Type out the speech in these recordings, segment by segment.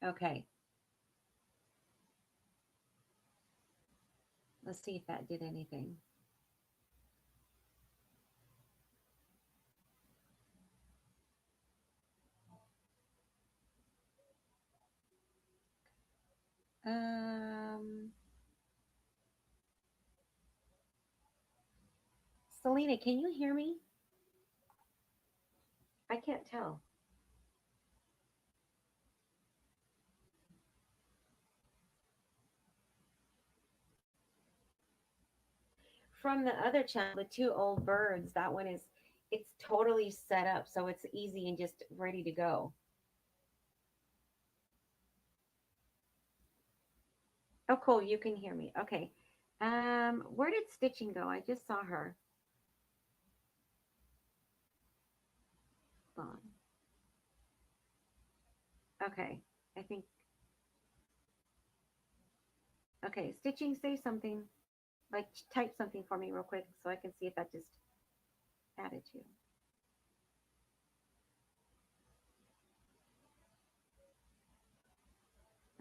Okay, let's see if that did anything. Um, Selena, can you hear me? I can't tell. From the other channel, the two old birds, that one is, it's totally set up so it's easy and just ready to go. Oh, cool. You can hear me. Okay. Where did Stitching go? I just saw her. Hold on. Okay. I think, okay. Stitching, say something. Like type something for me real quick so I can see if that just added to.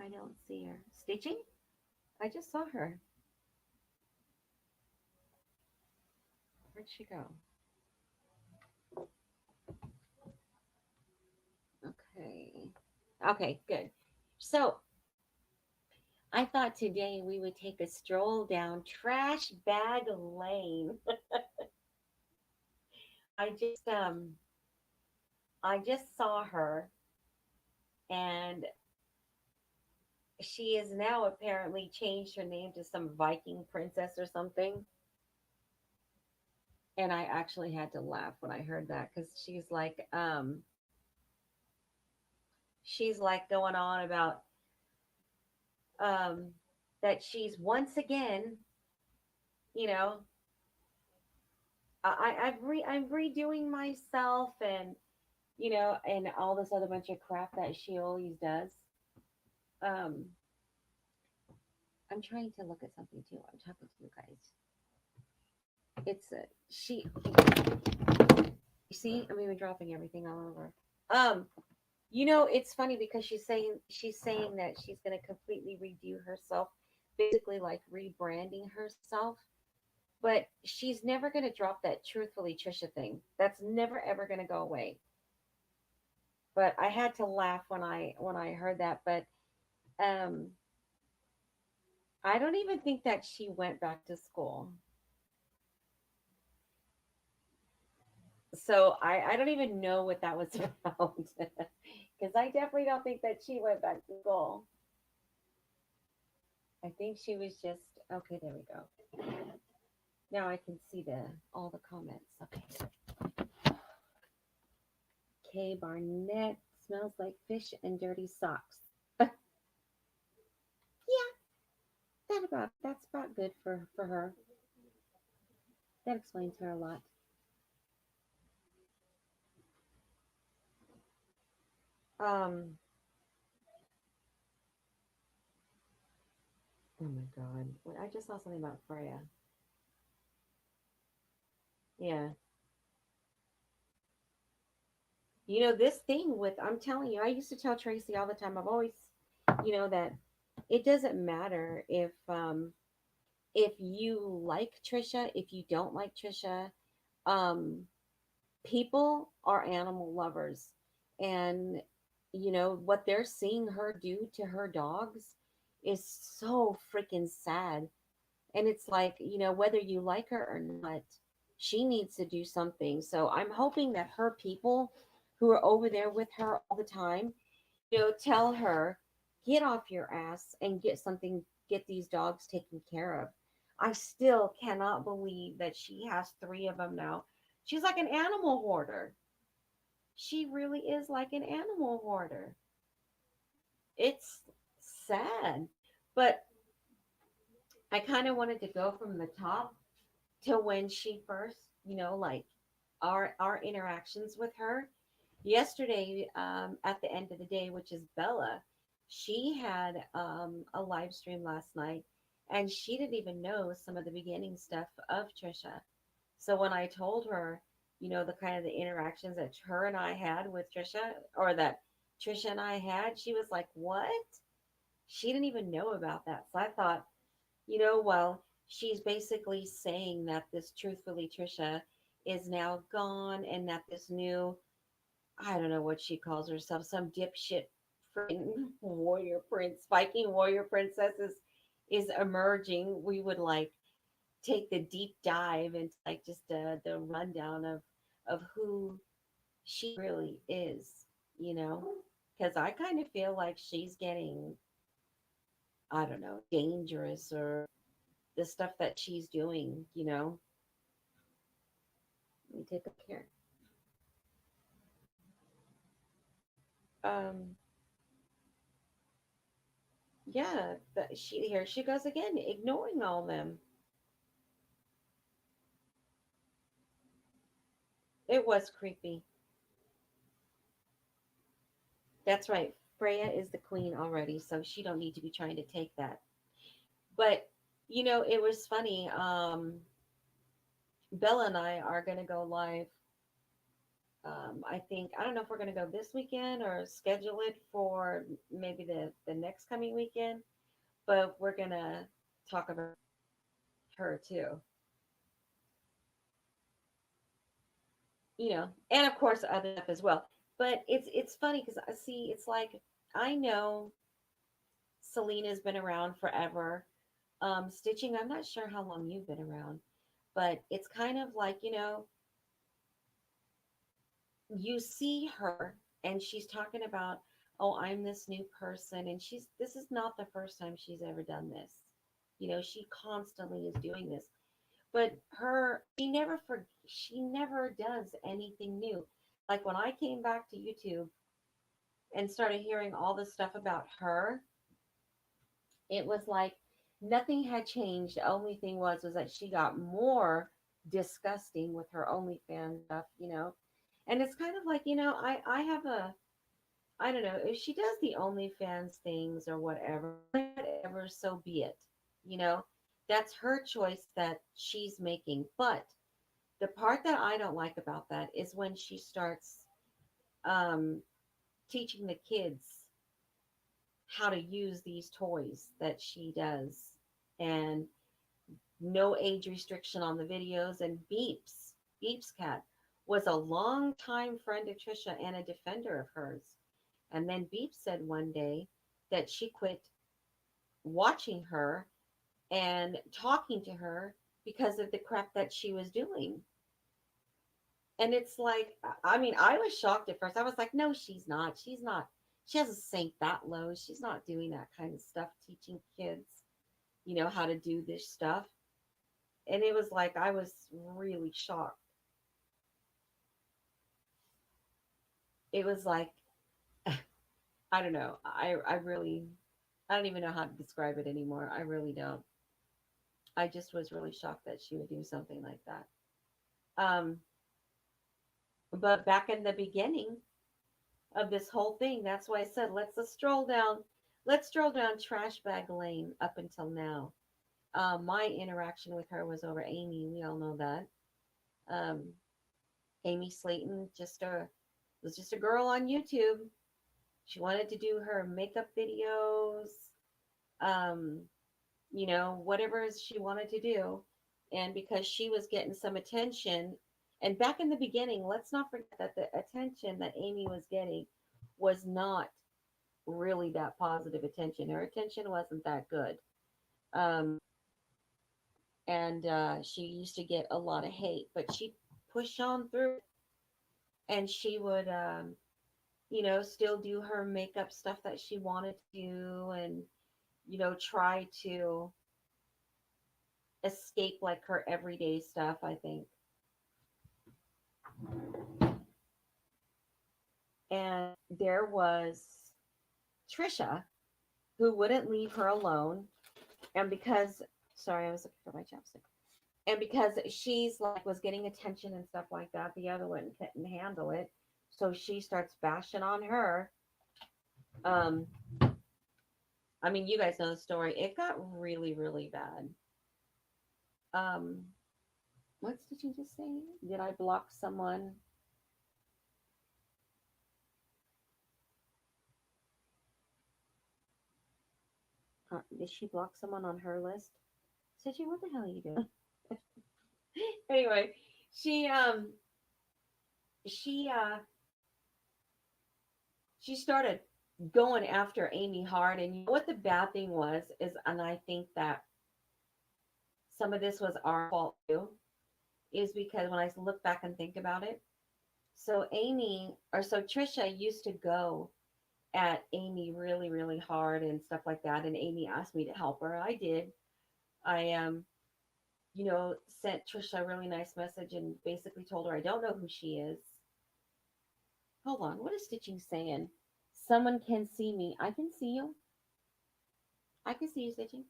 I don't see her. Stitching? I just saw her. Where'd she go? Okay. Okay, good. So I thought today we would take a stroll down Trash Bag Lane. I just um I just saw her, and she is now apparently changed her name to some Viking princess or something. And I actually had to laugh when I heard that because she's like going on about um that she's once again, you know, I'm redoing myself, and and all this other bunch of crap that she always does. Um, I'm trying to look at something too. I'm talking to you guys. It's she. You see, I'm even dropping everything all over. Um, it's funny because she's saying that she's going to completely redo herself, basically like rebranding herself. But she's never going to drop that truthfully Trisha thing. That's never ever going to go away. But I had to laugh when I heard that. But um, I don't even think that she went back to school. So I don't even know what that was about. Because I definitely don't think that she went back to school. I think she was just okay. There we go. Now I can see the all the comments. Okay. Kay Barnett smells like fish and dirty socks. Yeah, that's about good for her. That explains her a lot. Um. Oh my God. Wait, I just saw something about Freya. Yeah. This thing with, I'm telling you, I used to tell Tracy all the time. I've always, that it doesn't matter if you like Trisha, if you don't like Trisha. Um, People are animal lovers, and what they're seeing her do to her dogs is so freaking sad. And it's like, whether you like her or not, she needs to do something. So I'm hoping that her people who are over there with her all the time, tell her, get off your ass and get something, get these dogs taken care of. I still cannot believe that she has three of them now. She's like an animal hoarder. She really is like an animal hoarder. It's sad. But I kind of wanted to go from the top to when she first, like our interactions with her. Yesterday, at the end of the day, which is Bella, she had a live stream last night, and she didn't even know some of the beginning stuff of Trisha. So when I told her, the kind of the interactions that her and I had with Trisha, or that Trisha and I had, she was like, "What?" She didn't even know about that. So I thought, well, she's basically saying that this truthfully Trisha is now gone and that this new, I don't know what she calls herself, some dipshit freaking warrior prince, Viking warrior princess is emerging. We would like take the deep dive into like just the rundown of who she really is, you know? Because I kind of feel like she's getting, I don't know, dangerous or the stuff that she's doing. Let me take a look here. Um, yeah, she here she goes again, ignoring all them. It was creepy. That's right. Freya is the queen already, so she don't need to be trying to take that. But it was funny. Bella and I are gonna go live. I think I don't know if we're gonna go this weekend or schedule it for maybe the next coming weekend, but we're gonna talk about her too. And of course other stuff as well. But it's funny because I see it's like I know Selena's been around forever. Stitching, I'm not sure how long you've been around, but it's kind of like you see her and she's talking about, oh, I'm this new person, and this is not the first time she's ever done this. She constantly is doing this, but she never does anything new. Like when I came back to YouTube and started hearing all this stuff about her, it was like nothing had changed. The only thing was that she got more disgusting with her OnlyFans stuff. And it's kind of like, I have a I don't know if she does the OnlyFans things or whatever, so be it. You know, that's her choice that she's making. But the part that I don't like about that is when she starts um, teaching the kids how to use these toys that she does, and no age restriction on the videos. And Beeps cat was a long time friend of Trisha and a defender of hers. And then Beep said one day that she quit watching her and talking to her because of the crap that she was doing. And it's like, I mean, I was shocked at first. I was like, no, she's not. She's not. She hasn't sank that low. She's not doing that kind of stuff, teaching kids, how to do this stuff. And it was like, I was really shocked. It was like, I don't know. I don't even know how to describe it anymore. I really don't. I just was really shocked that she would do something like that. Um, but back in the beginning of this whole thing, that's why I said let's stroll down trash bag lane up until now. My interaction with her was over Amy. We all know that. Um, Amy Slayton was just a girl on YouTube. She wanted to do her makeup videos. Um, whatever she wanted to do. And because she was getting some attention, and back in the beginning, let's not forget that the attention that Amy was getting was not really that positive attention. Her attention wasn't that good. Um, and she used to get a lot of hate, but she pushed on through it, and she would, still do her makeup stuff that she wanted to do, and, try to escape like her everyday stuff, I think. And there was Trisha who wouldn't leave her alone. And because, sorry, I was looking for my chapstick. And because she's like was getting attention and stuff like that, the other one couldn't handle it. So she starts bashing on her. Um, I mean, you guys know the story. It got really, really bad. Um, what did you just say? Did I block someone? Did she block someone on her list? Stitching, what the hell are you doing? Anyway, she she uh she started going after Amy hard, and you know what the bad thing was is, and I think that some of this was our fault too, is because when I look back and think about it, so Trisha used to go at Amy really, really hard and stuff like that. And Amy asked me to help her. I did. I sent Trisha a really nice message and basically told her I don't know who she is. Hold on, what is Stitching saying? Someone can see me. I can see you. I can see you, Stitching.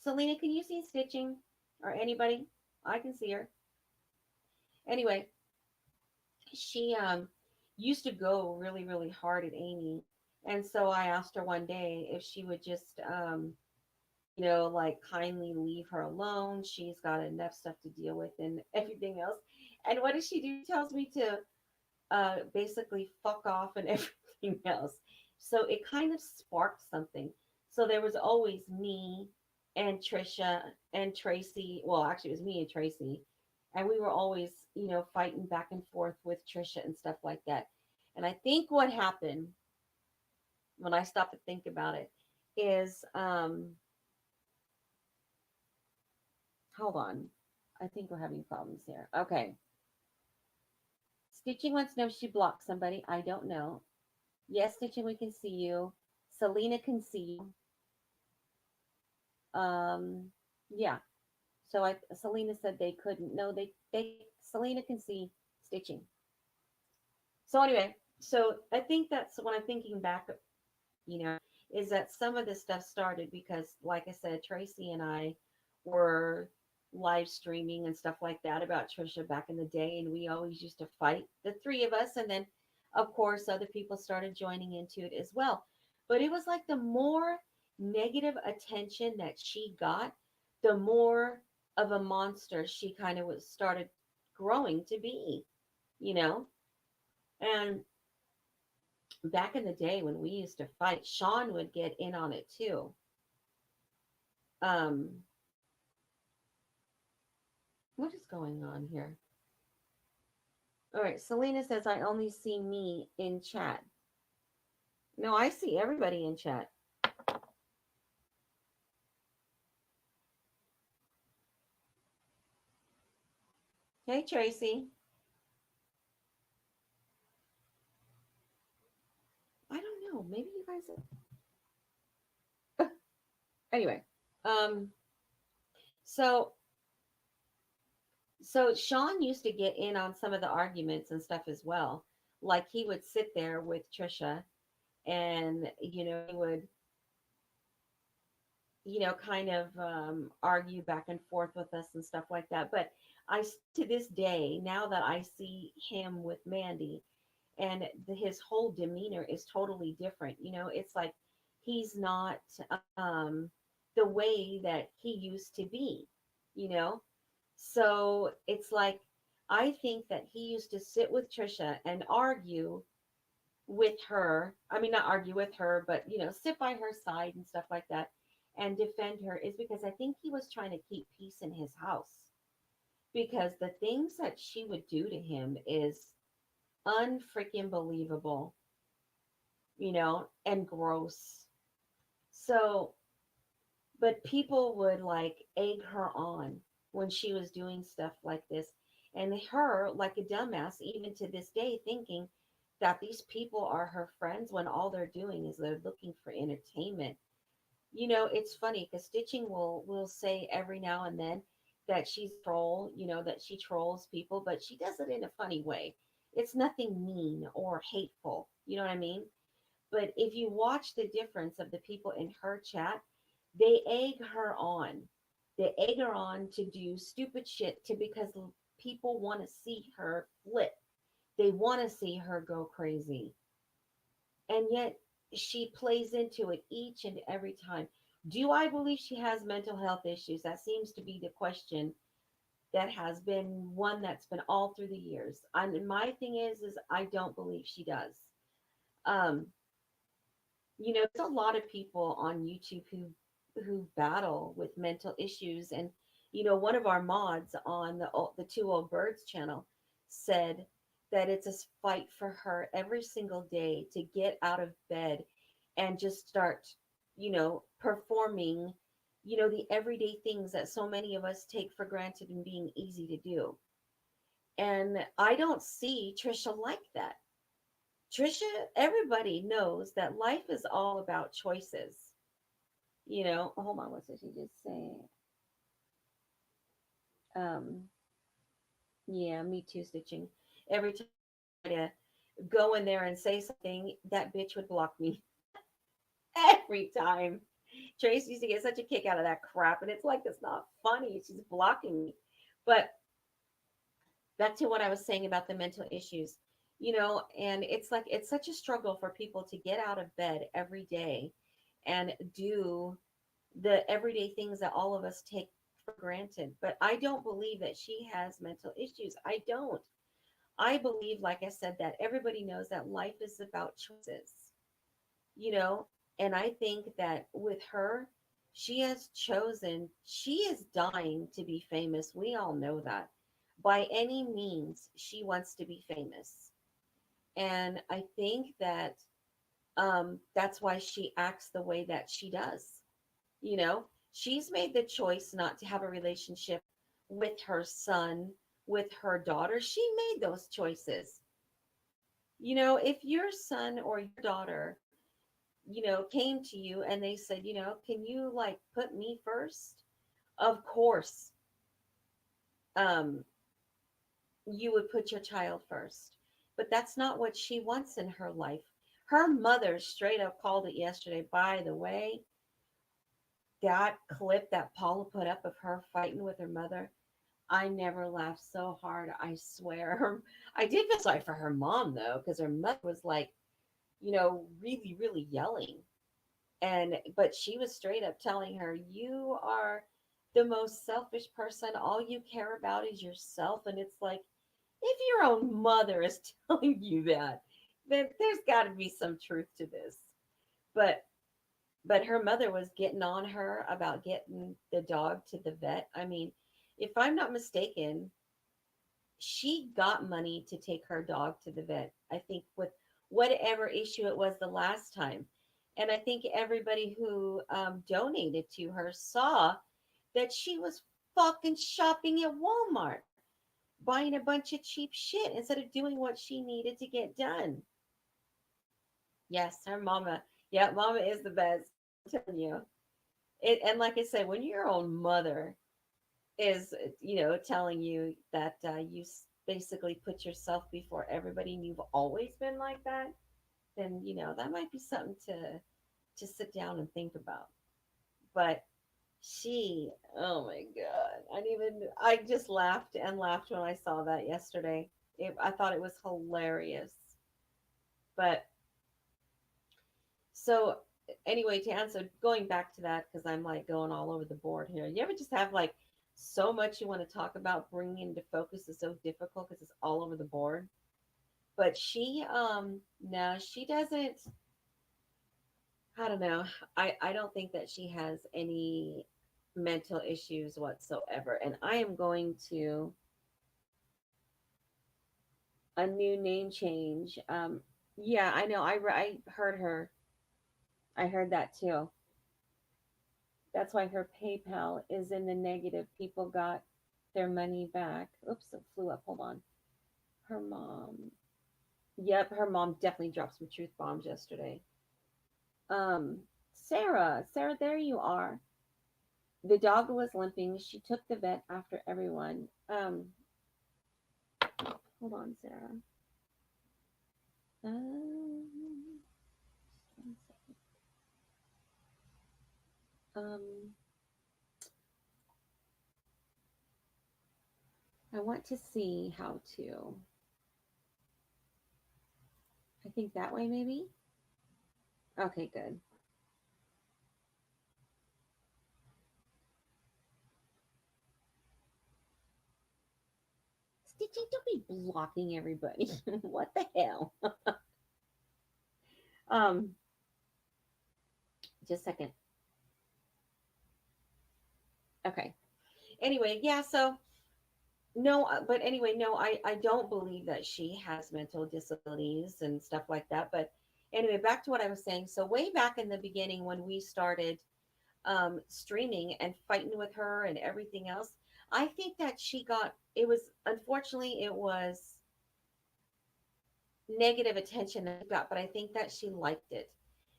Selena, can you see Stitching or anybody? I can see her. Anyway, she used to go really, really hard at Amy. And so I asked her one day if she would just like kindly leave her alone. She's got enough stuff to deal with and everything else. And what does she do? She tells me to basically fuck off and everything else. So it kind of sparked something. So there was always me and Trisha and Tracy. Well, actually, it was me and Tracy. And we were always, fighting back and forth with Trisha and stuff like that. And I think what happened when I stopped to think about it is, hold on. I think we're having problems here. Okay. Stitching wants to know if she blocked somebody. I don't know. Yes, Stitching, we can see you. Selena can see you. Yeah. So Selena said they couldn't. No, they Selena can see Stitching. So anyway, so I think that's when I'm thinking back, you know, is that some of this stuff started because, like I said, Tracy and I were live streaming and stuff like that about Trisha back in the day, and we always used to fight, the three of us, and then, of course, other people started joining into it as well. But it was like the more negative attention that she got, the more of a monster she kind of was started growing to be, you know. And back in the day when we used to fight, Sean would get in on it too. Um, what is going on here? All right, Selena says I only see me in chat. No, I see everybody in chat. Hey, Tracy. I don't know. Maybe you guys. Anyway, um, so Sean used to get in on some of the arguments and stuff as well. Like he would sit there with Trisha, and he would kind of argue back and forth with us and stuff like that. But to this day, now that I see him with Mandy, and his whole demeanor is totally different. It's like he's not the way that he used to be. You know, so it's like I think that he used to sit with Trisha and argue with her. I mean, not argue with her, but sit by her side and stuff like that and defend her is because I think he was trying to keep peace in his house because the things that she would do to him is unfreaking believable, and gross. So, but people would like egg her on when she was doing stuff like this. And her, like a dumbass, even to this day, thinking that these people are her friends when all they're doing is they're looking for entertainment. It's funny because Stitching will say every now and then that she's a troll, that she trolls people, but she does it in a funny way. It's nothing mean or hateful. You know what I mean? But if you watch the difference of the people in her chat, they egg her on. They egg her on to do stupid shit to because people want to see her flip. They want to see her go crazy. And yet she plays into it each and every time. Do I believe she has mental health issues? That seems to be the question that has been one that's been all through the years. And my thing is I don't believe she does. Um, There's a lot of people on YouTube who battle with mental issues, and one of our mods on the Two Old Birds channel said that it's a fight for her every single day to get out of bed and just start, performing, the everyday things that so many of us take for granted and being easy to do. And I don't see Trisha like that. Trisha, everybody knows that life is all about choices. Hold on, what did she just say? Um, yeah, me too, stitching. Every time I try to go in there and say something, that bitch would block me every time. Trace used to get such a kick out of that crap, and it's like it's not funny. She's blocking me. But back to what I was saying about the mental issues, and it's like it's such a struggle for people to get out of bed every day and do the everyday things that all of us take for granted. But I don't believe that she has mental issues. I don't. I believe, like I said, that everybody knows that life is about choices, you know, and I think that with her, she has chosen, she is dying to be famous. We all know that. By any means, she wants to be famous. And I think that that's why she acts the way that she does. She's made the choice not to have a relationship with her son, with her daughter. She made those choices. If your son or your daughter, came to you and they said, can you like put me first? Of course, um, you would put your child first. But that's not what she wants in her life. Her mother straight up called it yesterday. By the way, that clip that Paula put up of her fighting with her mother, I never laughed so hard. I swear. I did feel sorry for her mom though, because her mother was like, really, really yelling. But she was straight up telling her, "You are the most selfish person. All you care about is yourself." And it's like, if your own mother is telling you that, then there's got to be some truth to this. But her mother was getting on her about getting the dog to the vet. I mean, if I'm not mistaken, she got money to take her dog to the vet. I think with whatever issue it was the last time. And I think everybody who donated to her saw that she was fucking shopping at Walmart, buying a bunch of cheap shit instead of doing what she needed to get done. Yes, her mama. Yeah, mama is the best. I'm telling you. And like I said, when your own mother is, telling you that basically put yourself before everybody and you've always been like that, then, that might be something to sit down and think about. But oh my God, I just laughed and laughed when I saw that yesterday. I thought it was hilarious. But so anyway, to answer, going back to that, because I'm like going all over the board here. You ever just have like so much you want to talk about, bringing into focus is so difficult because it's all over the board. But no, she doesn't. I don't know. I don't think that she has any mental issues whatsoever. And I am going to a new name change. Yeah, I know. I heard her. I heard that too. That's why her PayPal is in the negative. People got their money back. Oops, it flew up. Hold on. Her mom. Yep, her mom definitely dropped some truth bombs yesterday. Sarah, there you are. The dog was limping. She took the vet after everyone. Hold on, Sarah. Um, um, I want to see how to. I think that way maybe. Okay, good. Stitching, don't be blocking everybody. What the hell? Um, Just a second. Okay. Anyway, yeah. So no, but anyway, no, I don't believe that she has mental disabilities and stuff like that. But anyway, back to what I was saying. So way back in the beginning when we started streaming and fighting with her and everything else, I think that she got it was unfortunately it was negative attention that she got, but I think that she liked it.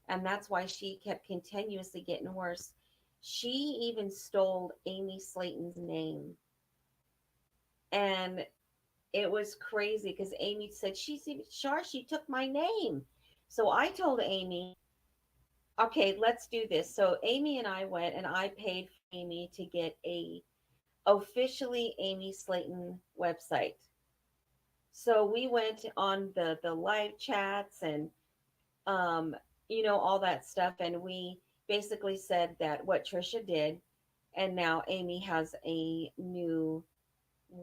And that's why she kept continuously getting worse. She even stole Amy Slayton's name. And it was crazy because Amy said, she's even sure she took my name. So I told Amy, okay, let's do this. So Amy and I went and I paid for Amy to get a officially Amy Slayton website. So we went on the live chats and um, all that stuff. And we basically said that what Trisha did, and now Amy has a new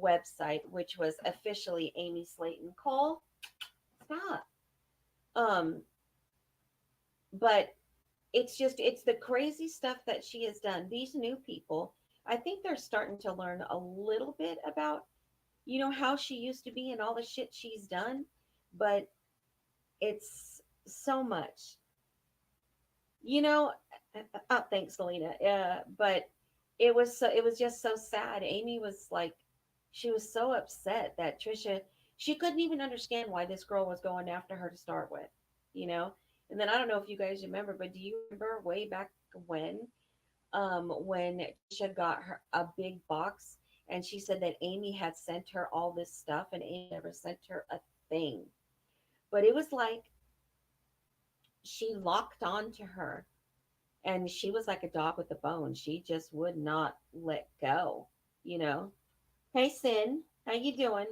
website, which was officially Amy Slayton Cole. Stop. Um, but it's the crazy stuff that she has done. These new people, I think they're starting to learn a little bit about, how she used to be and all the shit she's done, but it's so much. You know, oh, thanks, Selena. But it was just so sad. Amy was like, she was so upset that Trisha, she couldn't even understand why this girl was going after her to start with, you know. And then I don't know if you guys remember, but do you remember way back when Trisha got her a big box and she said that Amy had sent her all this stuff and Amy never sent her a thing. But it was like she locked on to her and she was like a dog with a bone. She just would not let go, you know. Hey Sin, how you doing?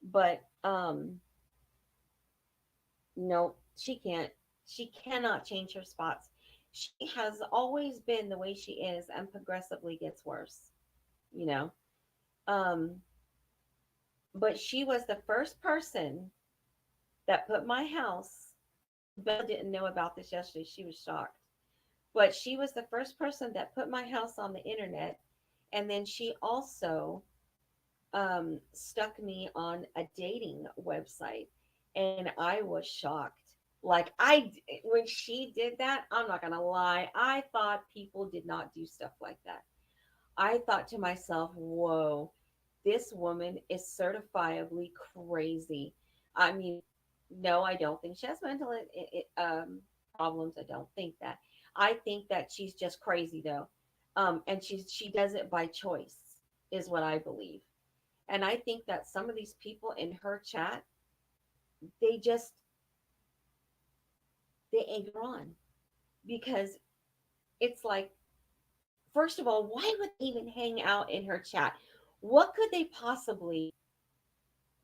But no, she can't. She cannot change her spots. She has always been the way she is and progressively gets worse, you know. Um but she was the first person that put my house. Bella didn't know about this yesterday. She was shocked. But she was the first person that put my house on the internet. And then she also stuck me on a dating website. And I was shocked. When she did that, I'm not going to lie. I thought people did not do stuff like that. I thought to myself, whoa, this woman is certifiably crazy. I mean, no, I don't think she has mental problems. I don't think that. I think that she's just crazy though, and she does it by choice, is what I believe. And I think that some of these people in her chat, they just they egg her on because it's like, first of all, why would they even hang out in her chat? What could they possibly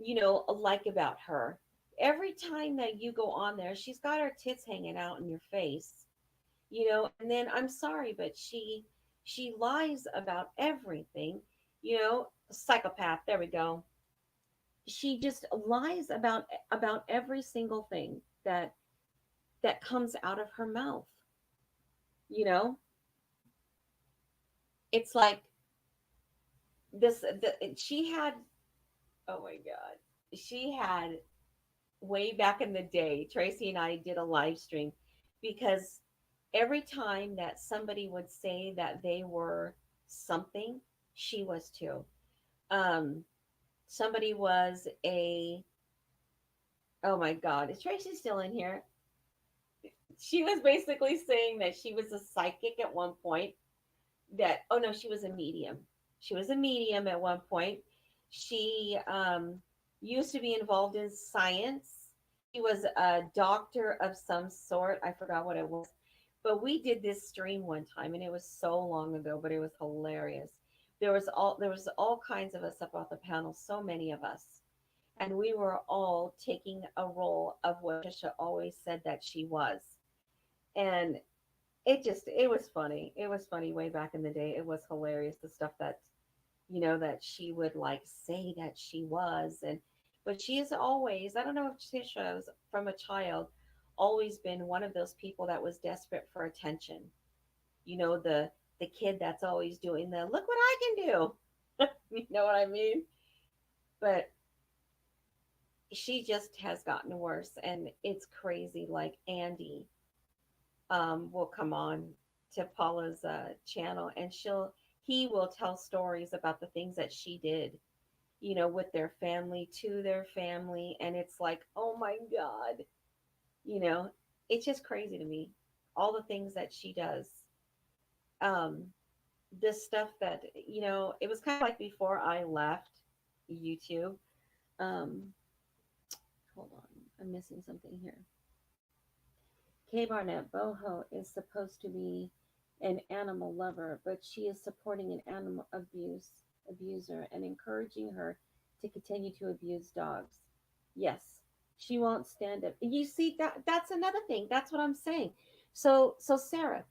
like about her? Every time that you go on there, she's got her tits hanging out in your face, and then I'm sorry, but she lies about everything, psychopath, there we go. She just lies about every single thing that comes out of her mouth, you know? It's like she had, oh my god. She had way back in the day, Tracy and I did a live stream because every time that somebody would say that they were something, she was too. Um, Somebody was a, oh my God, is Tracy still in here? She was basically saying that she was a psychic at one point. That, oh no, she was a medium. She was a medium at one point. She used to be involved in science. She was a doctor of some sort. I forgot what it was. But we did this stream one time and it was so long ago, but it was hilarious. There was all kinds of us up on the panel, so many of us. And we were all taking a role of what Trisha always said that she was. And it was funny. It was funny way back in the day. It was hilarious, the stuff that she would like say that she was. And but she is always, I don't know if Trisha was from a child, always been one of those people that was desperate for attention. The kid that's always doing the look what I can do. You know what I mean? But she just has gotten worse, and it's crazy. Like Andy will come on to Paula's channel, and he will tell stories about the things that she did, with their family, to their family, and it's like, oh my god, you know, it's just crazy to me, all the things that she does. Um, this stuff that, it was kind of like before I left YouTube. Um, hold on, I'm missing something here. Kay Barnett Boho is supposed to be an animal lover, but she is supporting an animal abuser and encouraging her to continue to abuse dogs. Yes, she won't stand up. You see, that's another thing. That's what I'm saying. So Sarah,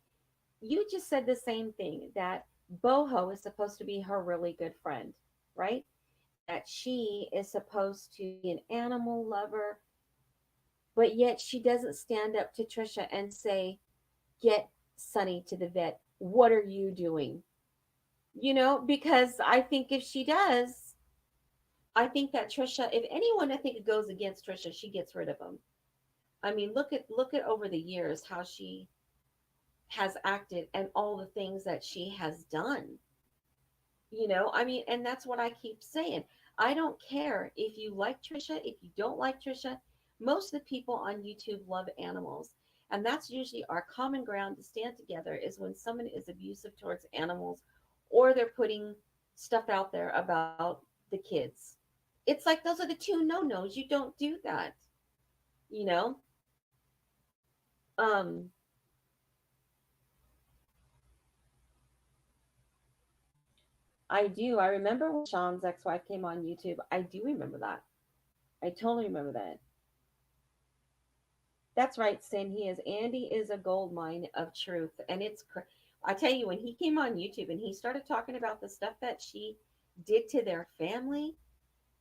you just said the same thing, that Boho is supposed to be her really good friend, right? That she is supposed to be an animal lover, but yet she doesn't stand up to Trisha and say, "Get Sonny to the vet. What are you doing?" Because I think if she does, I think that Trisha, if anyone, I think it goes against Trisha, she gets rid of him. I mean, look at over the years how she has acted and all the things that she has done. I mean, and that's what I keep saying. I don't care if you like Trisha, if you don't like Trisha. Most of the people on YouTube love animals. And that's usually our common ground to stand together, is when someone is abusive towards animals, or they're putting stuff out there about the kids. It's like those are the two no-nos. You don't do that, you know? Um, I do. I remember when Sean's ex-wife came on YouTube. I do remember that. I totally remember that. That's right, Sin. He is. Andy is a gold mine of truth, and I tell you, when he came on YouTube and he started talking about the stuff that she did to their family,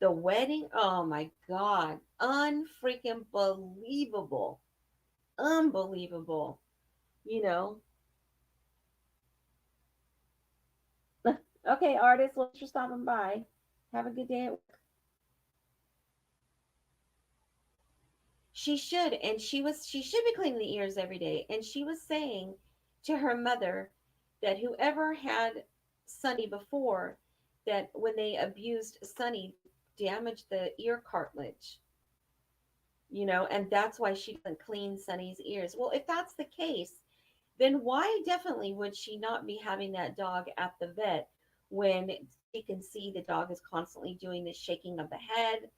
the wedding. Oh my God, unfreaking believable, unbelievable. You know. Okay, artist. Well, thanks for stopping by. Have a good day. She should, and she should be cleaning the ears every day. And she was saying to her mother that whoever had Sonny before, that when they abused Sonny, they damaged the ear cartilage, and that's why she doesn't clean Sonny's ears. Well, if that's the case, then why definitely would she not be having that dog at the vet when she can see the dog is constantly doing the shaking of the head,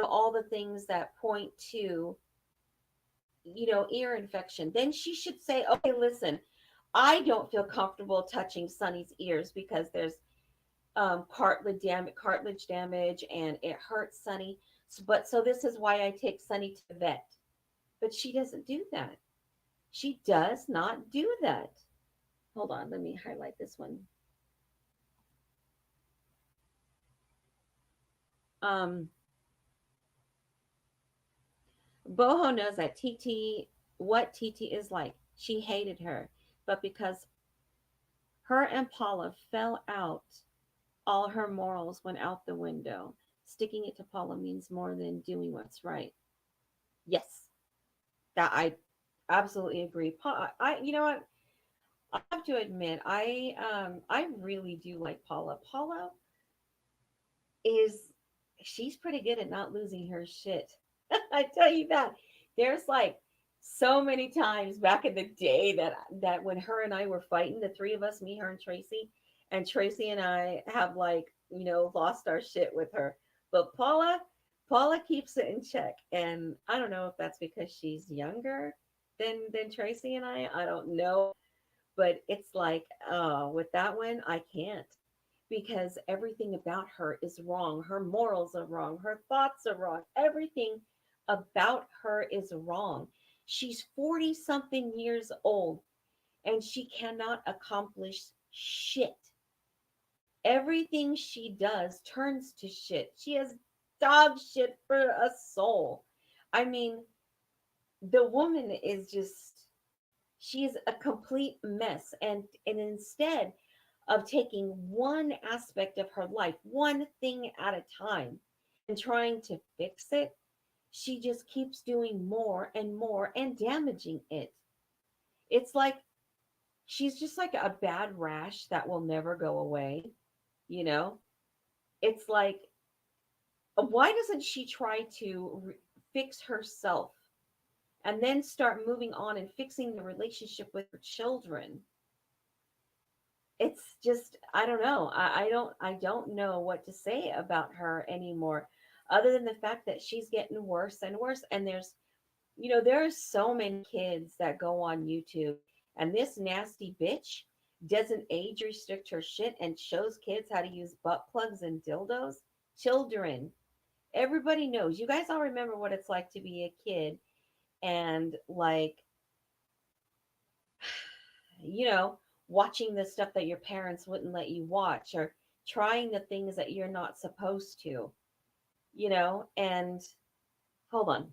all the things that point to, ear infection? Then she should say, okay, listen, I don't feel comfortable touching Sonny's ears because there's cartilage damage, and it hurts Sonny. So this is why I take Sonny to the vet. But she doesn't do that. She does not do that. Hold on, let me highlight this one. Um, Boho knows that what TT is like. She hated her, but because her and Paula fell out, all her morals went out the window. Sticking it to Paula means more than doing what's right. Yes, that I absolutely agree. You know what? I have to admit, I really do like Paula. Paula is she's pretty good at not losing her shit. I tell you that. There's like so many times back in the day that when her and I were fighting, the three of us, me, her, and Tracy and I have, like, lost our shit with her. But Paula keeps it in check, and I don't know if that's because she's younger than Tracy and I. I don't know, but it's like, with that one, I can't, because everything about her is wrong. Her morals are wrong. Her thoughts are wrong. Everything about her is wrong. She's 40 something years old, and she cannot accomplish shit. Everything she does turns to shit. She has dog shit for a soul. I mean, The woman is just, she's a complete mess. And instead of taking one aspect of her life, one thing at a time, and trying to fix it, she just keeps doing more and more and damaging it. It's like she's just like a bad rash that will never go away, you know? It's like, why doesn't she try to fix herself and then start moving on and fixing the relationship with her children? It's just, I don't know. I don't know what to say about her anymore, other than the fact that she's getting worse and worse. And there are so many kids that go on YouTube, and this nasty bitch doesn't age restrict her shit and shows kids how to use butt plugs and dildos. Children, everybody knows. You guys all remember what it's like to be a kid, and like, you know, watching the stuff that your parents wouldn't let you watch, or trying the things that you're not supposed to. And hold on.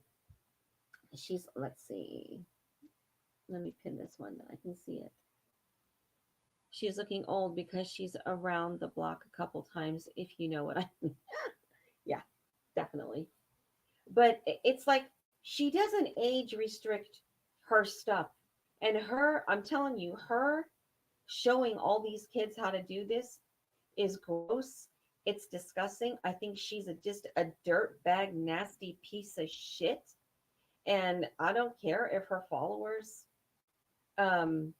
Let's see. Let me pin this one that I can see it. She's looking old because she's around the block a couple times, if you know what I mean. Yeah, definitely. But it's like she doesn't age restrict her stuff. And I'm telling you, her showing all these kids how to do this is gross. It's disgusting. I think she's just a dirt bag, nasty piece of shit. And I don't care if her followers um,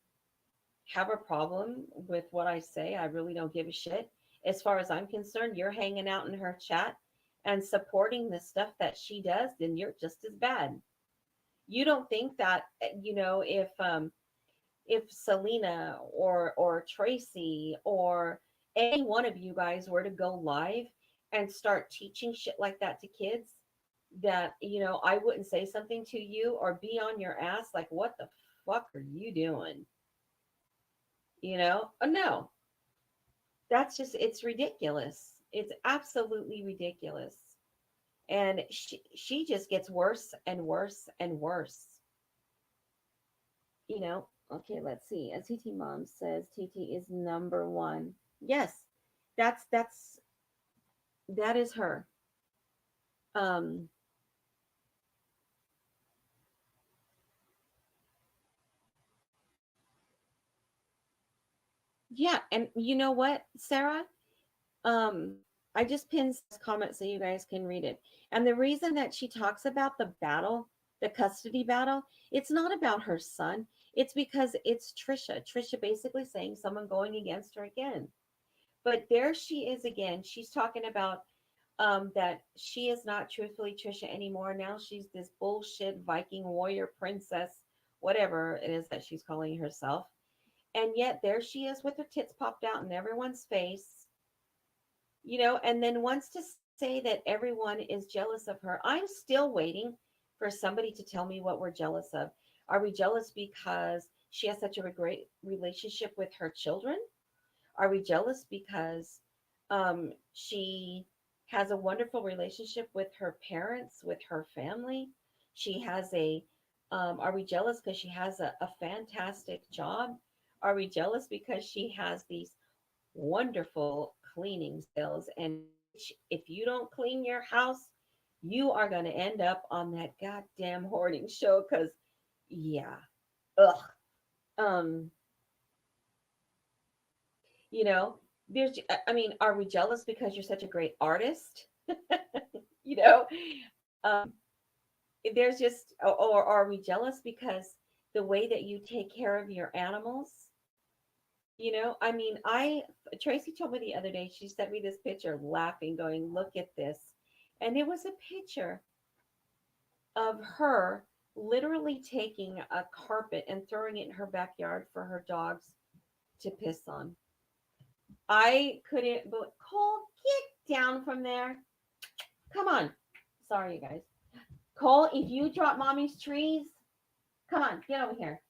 have a problem with what I say. I really don't give a shit. As far as I'm concerned, you're hanging out in her chat and supporting the stuff that she does, then you're just as bad. You don't think that if Selena or Tracy or any one of you guys were to go live and start teaching shit like that to kids, that I wouldn't say something to you or be on your ass like, what the fuck are you doing? No, that's just, it's ridiculous. It's absolutely ridiculous. And she just gets worse and worse and worse. Okay, let's see. A TT mom says TT is number one. Yes, that is her. Um, yeah, and you know what, Sarah? I just pinned this comment so you guys can read it. And the reason that she talks about the battle, the custody battle, it's not about her son. It's because it's Trisha. Trisha basically saying someone going against her again. But there she is again. She's talking about that she is not truthfully Trisha anymore. Now she's this bullshit Viking warrior princess, whatever it is that she's calling herself. And yet there she is with her tits popped out in everyone's face, and then wants to say that everyone is jealous of her. I'm still waiting for somebody to tell me what we're jealous of. Are we jealous because she has such a great relationship with her children? Are we jealous because she has a wonderful relationship with her parents, with her family? She has are we jealous because she has a fantastic job? Are we jealous because she has these wonderful cleaning skills? And bitch, if you don't clean your house, you are going to end up on that goddamn hoarding show. Because, yeah, ugh. Um, you know, I mean, are we jealous because you're such a great artist? you know, um, there's just, or are we jealous because the way that you take care of your animals? I mean, Tracy told me the other day, she sent me this picture laughing, going, look at this. And it was a picture of her literally taking a carpet and throwing it in her backyard for her dogs to piss on. I couldn't, but Cole, get down from there. Come on. Sorry, you guys. Cole, if you drop mommy's trees, come on, get over here.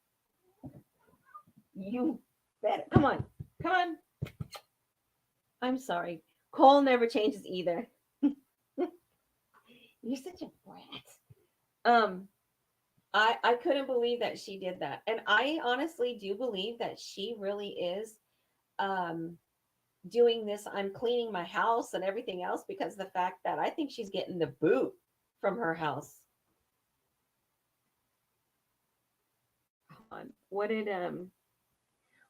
You better. Come on. Come on. I'm sorry. Cole never changes either. You're such a brat. Um, I couldn't believe that she did that. And I honestly do believe that she really is um doing this. I'm cleaning my house and everything else because the fact that I think she's getting the boot from her house. Hold on. What did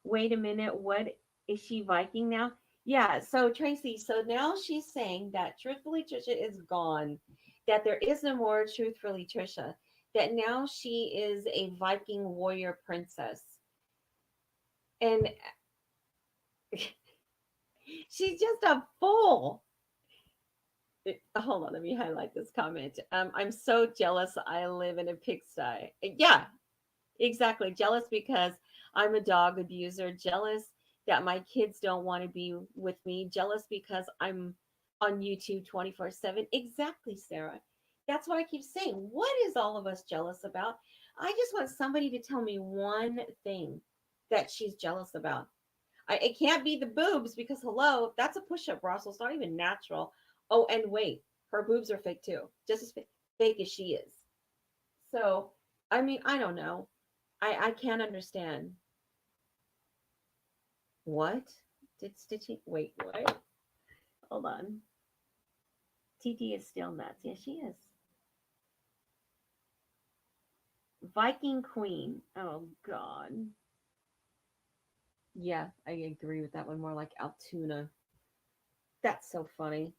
wait a minute, what is she Viking now? Yeah, so Tracy, so now she's saying that truthfully Trisha is gone, that there is no more truthfully Trisha, that now she is a Viking warrior princess. And she's just a fool. Hold on, let me highlight this comment. I'm so jealous I live in a pigsty. Yeah, exactly. Jealous because I'm a dog abuser. Jealous that my kids don't want to be with me. Jealous because I'm on YouTube 24/7. Exactly, Sarah. That's what I keep saying. What is all of us jealous about? I just want somebody to tell me one thing that she's jealous about. It can't be the boobs because, hello, that's a push up bra, so it's not even natural. Oh, and wait, her boobs are fake too, just as fake as she is. So, I mean, I don't know. I can't understand. What? Did Stitchy wait, what? Hold on. TT is still nuts. Yeah, she is. Viking Queen. Oh god. Yeah, I agree with that one, more like Altoona. That's so funny.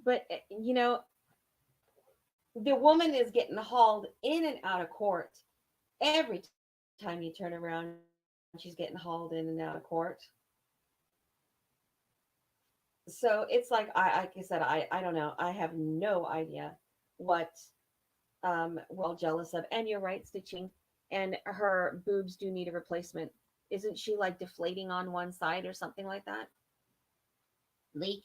But the woman is getting hauled in and out of court every time you turn around. She's getting hauled in and out of court. So it's like I said, I don't know. I have no idea what we're all jealous of. And you're right, Stitching. And her boobs do need a replacement. Isn't she like deflating on one side or something like that? Leak.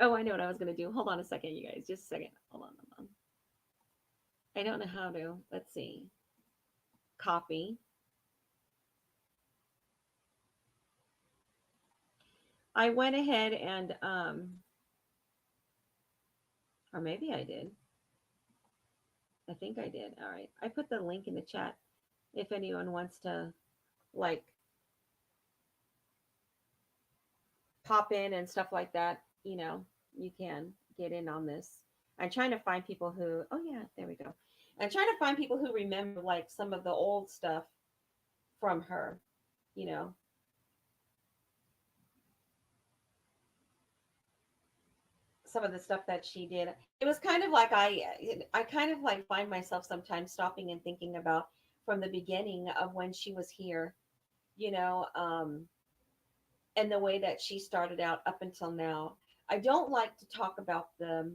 Oh, I know what I was gonna do. Hold on a second, you guys. Just a second. Hold on. I don't know how to. Let's see. Copy. I went ahead and or maybe I did. I think I did. All right. I put the link in the chat if anyone wants to like pop in and stuff like that, you can get in on this. I'm trying to find people who, oh yeah, there we go. I'm trying to find people who remember like some of the old stuff from her, you know, some of the stuff that she did. It was kind of like I kind of like find myself sometimes stopping and thinking about from the beginning of when she was here, you know, and the way that she started out up until now. I don't like to talk about the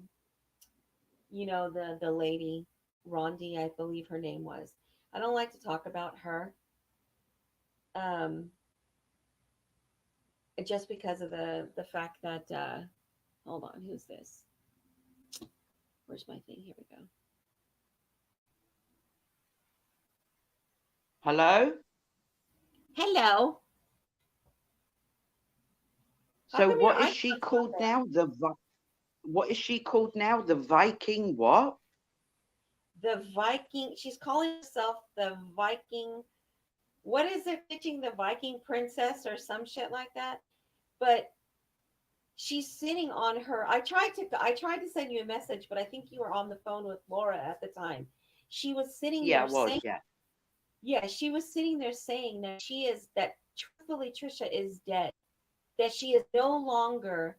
lady Rondi, I believe her name was. I don't like to talk about her, um, just because of the fact that hold on, who's this? Where's my thing? Here we go. Hello? Hello. How So come your what is she icon's not called there? now? What is she called now? The Viking what? The Viking. She's calling herself the Viking. What is it? Pitching the Viking princess or some shit like that. But she's sitting on her. I tried to send you a message, but I think you were on the phone with Laura at the time. She was sitting Yeah, there I was, saying, yeah. yeah, she was sitting there saying that she is that truthfully Trisha is dead, that she is no longer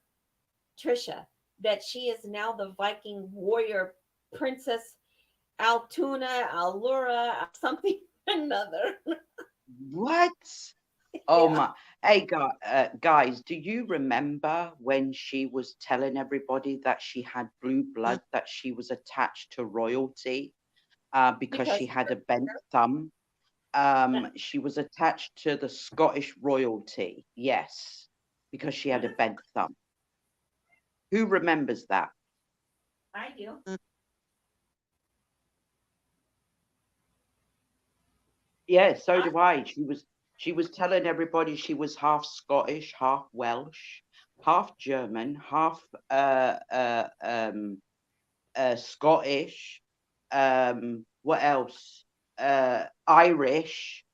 Trisha, that she is now the Viking warrior princess Altuna, Allura, something or another. What? Oh Yeah. my. Hey, guys, do you remember when she was telling everybody that she had blue blood, that she was attached to royalty because Because she had a bent thumb? She was attached to the Scottish royalty, yes, because she had a bent thumb. Who remembers that? I do. Yeah, so I, do I. She was telling everybody she was half Scottish, half Welsh, half German, half Scottish, what else? Irish.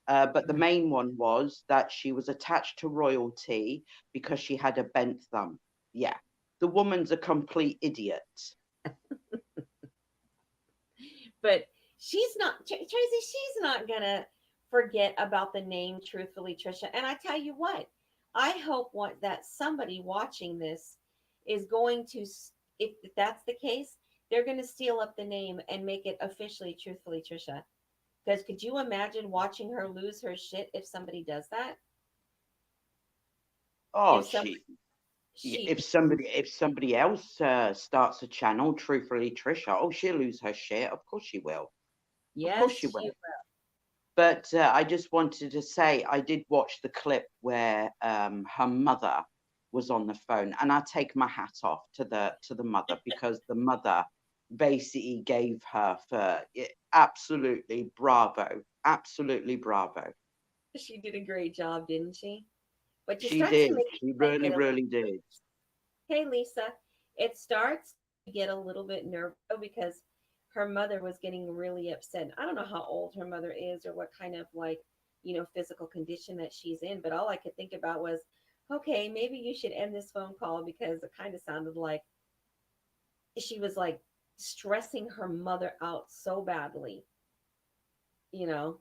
But the main one was that she was attached to royalty because she had a bent thumb. Yeah, the woman's a complete idiot. But she's not, Tracy, she's not gonna forget about the name Truthfully Trisha. And I tell you what, I hope that somebody watching this is going to, if that's the case, they're going to steal up the name and make it officially Truthfully Trisha. Because could you imagine watching her lose her shit if somebody does that? Oh, If somebody, she, if somebody else starts a channel, truthfully, Trisha, oh, she'll lose her shit. Of course she will. Of course she yes, she will. But I just wanted to say I did watch the clip where her mother was on the phone, and I take my hat off to the mother, because the mother basically gave her for absolutely bravo, absolutely bravo. she did a great job, didn't she? But you She start to did. make She it really, get a little. really did. Hey, Lisa, it starts to get a little bit nervous because her mother was getting really upset. I don't know how old her mother is or what kind of like, physical condition that she's in, but all I could think about was, okay, maybe you should end this phone call because it kind of sounded like she was like stressing her mother out so badly, you know.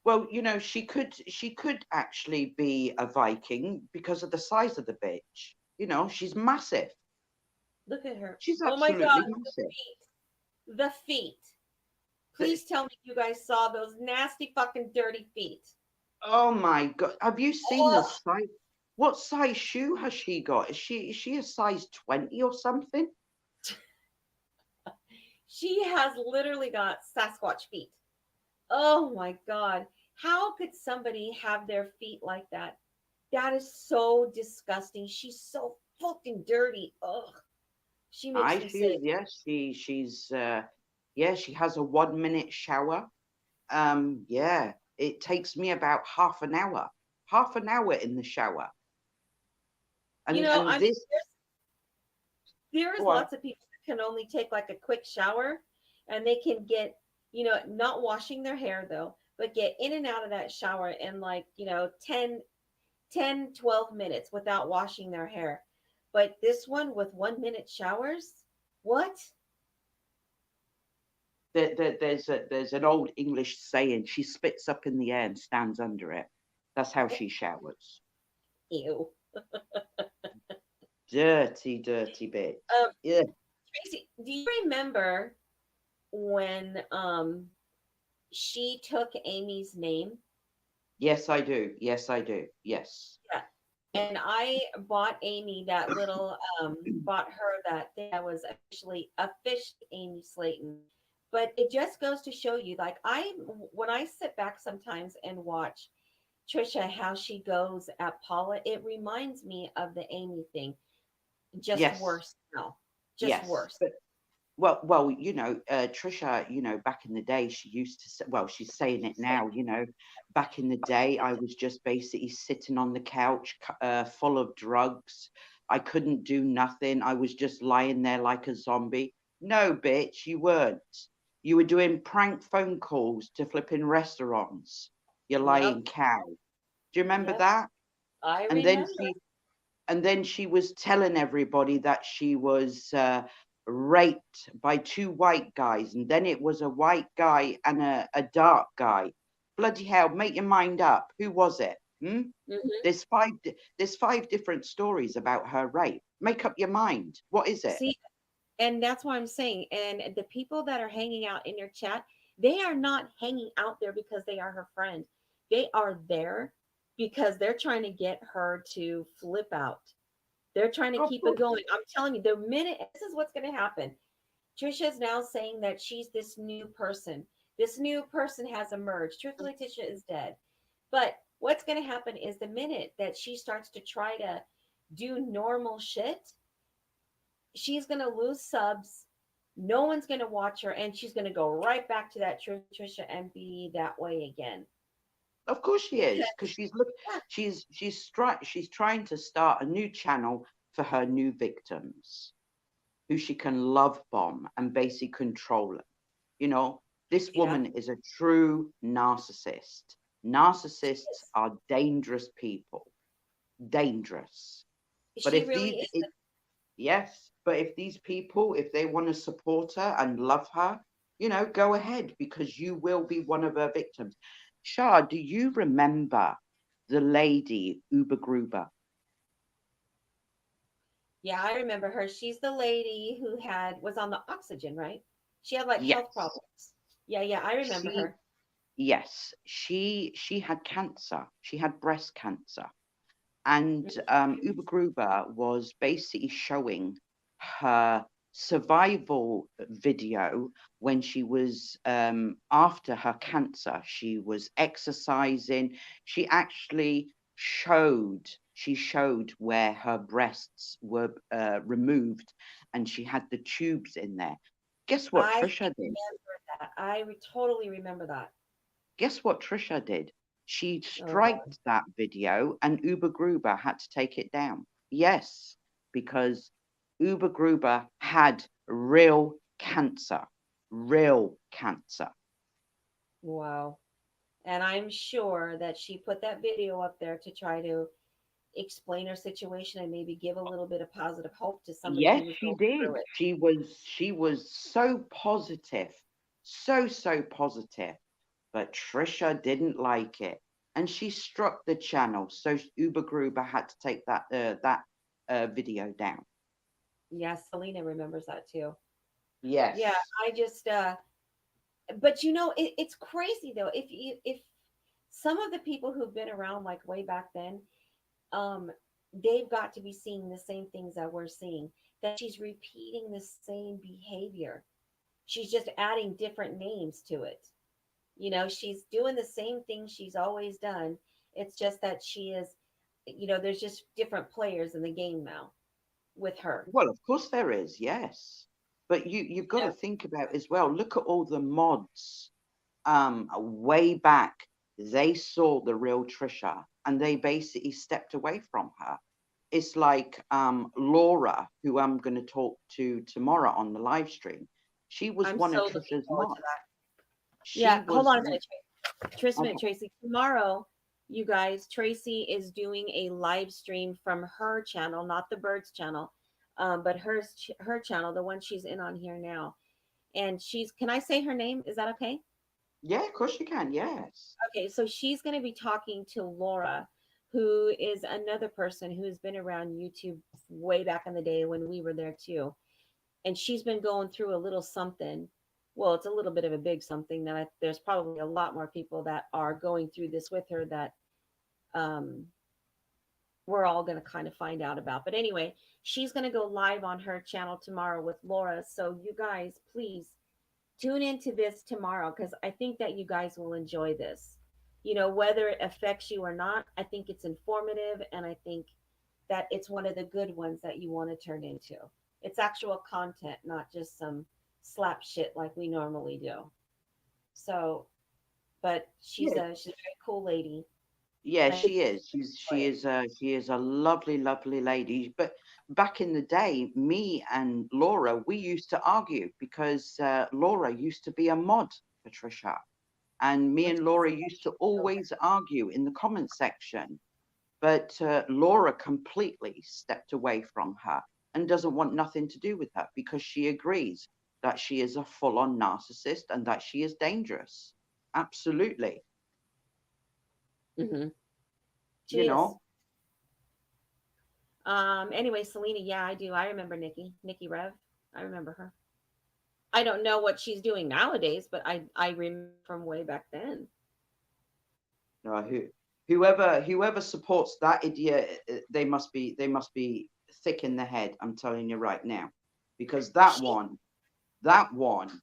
Well, she could actually be a Viking because of the size of the bitch. She's massive. Look at her. She's Oh my God, absolutely the massive. feet. The feet. The- Please tell me you guys saw those nasty fucking dirty feet. oh my God. Have you seen the Oh, size? What size shoe has she got? Is she a size 20 or something? she has literally got Sasquatch feet. Oh my God. How could somebody have their feet like that? That is so disgusting. She's so fucking dirty. Ugh. She makes I me feel, sick. yes, yeah, she has a 1 minute shower. Yeah, it takes me about half an hour in the shower. And I mean, this, there is go on. lots of people that can only take like a quick shower and they can get, not washing their hair though, but get in and out of that shower in like, 10, 12 minutes without washing their hair. But this one with 1 minute showers? What? There's an old English saying, she spits up in the air and stands under it. That's how she showers. Ew. Dirty, dirty bitch. Um, Yeah. Tracy, do you remember when she took Amy's name? Yes, I do. Yes, I do. Yes. Yeah. And I bought Amy that little bought her that thing that was officially Amy Slayton. But it just goes to show you, like when I sit back sometimes and watch Trisha how she goes at Paula, it reminds me of the Amy thing. Just Yes. worse now. Just Yes. worse. But well, Trisha, back in the day, she used to say, well, she's saying it now, back in the day, I was just basically sitting on the couch, full of drugs. I couldn't do nothing. I was just lying there like a zombie. No, bitch, you weren't. You were doing prank phone calls to flipping restaurants. You Yep. lying cow. Do you remember Yep. that? I And then remember. she was telling everybody that she was raped by two white guys, and then it was a white guy and a dark guy. Bloody hell, make your mind up. Who was it? Hmm. There's five different stories about her rape. Make up your mind. What is it? See, and that's why I'm saying, and the people that are hanging out in your chat, they are not hanging out there because they are her friend. They are there because they're trying to get her to flip out. They're trying to Of keep it course. going. I'm telling you, the minute this is what's going to happen. Trisha is now saying that she's this new person. This new person has emerged. Truthfully, Tisha is dead. But what's going to happen is the minute that she starts to try to do normal shit, she's going to lose subs. No one's going to watch her, and she's going to go right back to that Trisha and be that way again. Of course she Because is, because she's trying to start a new channel for her new victims. who she can love bomb and basically control them. You know, this Yeah, woman is a true narcissist. she Narcissists is. are dangerous people, dangerous. But She if really these, is. yes, but if these people, if they want to support her and love her, go ahead because you will be one of her victims. Shah, do you remember the lady Uber Gruber? Yeah, I remember her. She's the lady who was on the oxygen, right? She had like health Yes. problems. Yeah, yeah, I remember She, her. yes, she had cancer. She had breast cancer. And Uber Gruber was basically showing her survival video when she was after her cancer. She was exercising. She showed where her breasts were removed, and she had the tubes in there. Guess what I Trisha did? remember that. Totally remember that. Guess what Trisha did? She Oh God. striked that video and Uber Gruber had to take it down. Yes, because Uber Gruber had real cancer. Real cancer. Wow. And I'm sure that she put that video up there to try to explain her situation and maybe give a little bit of positive hope to somebody Yes, who was she going did. through it. She was so positive. So positive. But Trisha didn't like it. And she struck the channel. So Uber Gruber had to take that video down. Yeah, Selena remembers that too. Yeah, Yes. I just but it's crazy though. If some of the people who've been around like way back then, um they've got to be seeing the same things that we're seeing, that she's repeating the same behavior. She's just adding different names to it. She's doing the same thing she's always done. It's just that she is, there's just different players in the game now with her. Well, of course there is, yes. But you've got to think about as well. Look at all the mods. Way back, they saw the real Trisha and they basically stepped away from her. It's like Laura, who I'm going to talk to tomorrow on the live stream. She was I'm one of so looking Trisha's forward to mods. that. Yeah, She hold was on a one. minute, Tracy. Okay. Tracy. Tomorrow, you guys, Tracy is doing a live stream from her channel, not the Birds channel, but her channel, the one she's in on here now. And she's, can I say her name? Is that okay? Yeah, of course you can. Yes. Okay, so she's going to be talking to Laura, who is another person who's been around YouTube way back in the day when we were there too. And she's been going through a little something. Well, it's a little bit of a big something that there's probably a lot more people that are going through this with her that um, we're all going to kind of find out about. But anyway, she's going to go live on her channel tomorrow with Laura. So you guys, please tune into this tomorrow because I think that you guys will enjoy this. Whether it affects you or not, I think it's informative and I think that it's one of the good ones that you want to turn into. It's actual content, not just some slap shit like we normally do. So, but Yeah. she's a very cool lady, Yeah, and I think she is. She's you she enjoy it. is a she is a lovely, lovely lady. But back in the day, me and Laura, we used to argue because Laura used to be a mod, Patricia, and me Well, and she's Laura a used to children. always argue in the comment section. But Laura completely stepped away from her and doesn't want nothing to do with her because she agrees that she is a full-on narcissist and that she is dangerous. Absolutely, Hmm. you She is. know. Anyway, Selena, yeah, I do. I remember Nikki Rev. I remember her. I don't know what she's doing nowadays, but I remember from way back then. Who, whoever supports that idiot, they must be thick in the head. I'm telling you right now, because that She one, that one,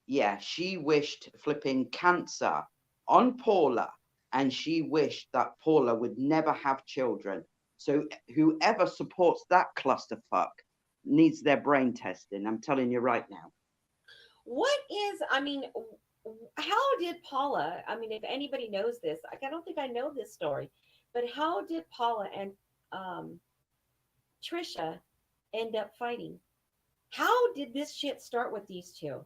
yeah, she wished flipping cancer on Paula, and she wished that Paula would never have children. So whoever supports that clusterfuck needs their brain testing. I'm telling you right now. what is I mean, how did Paula? I mean, if anybody knows this, I don't think I know this story, but how did Paula and um, Trisha end up fighting? How did this shit start with these two?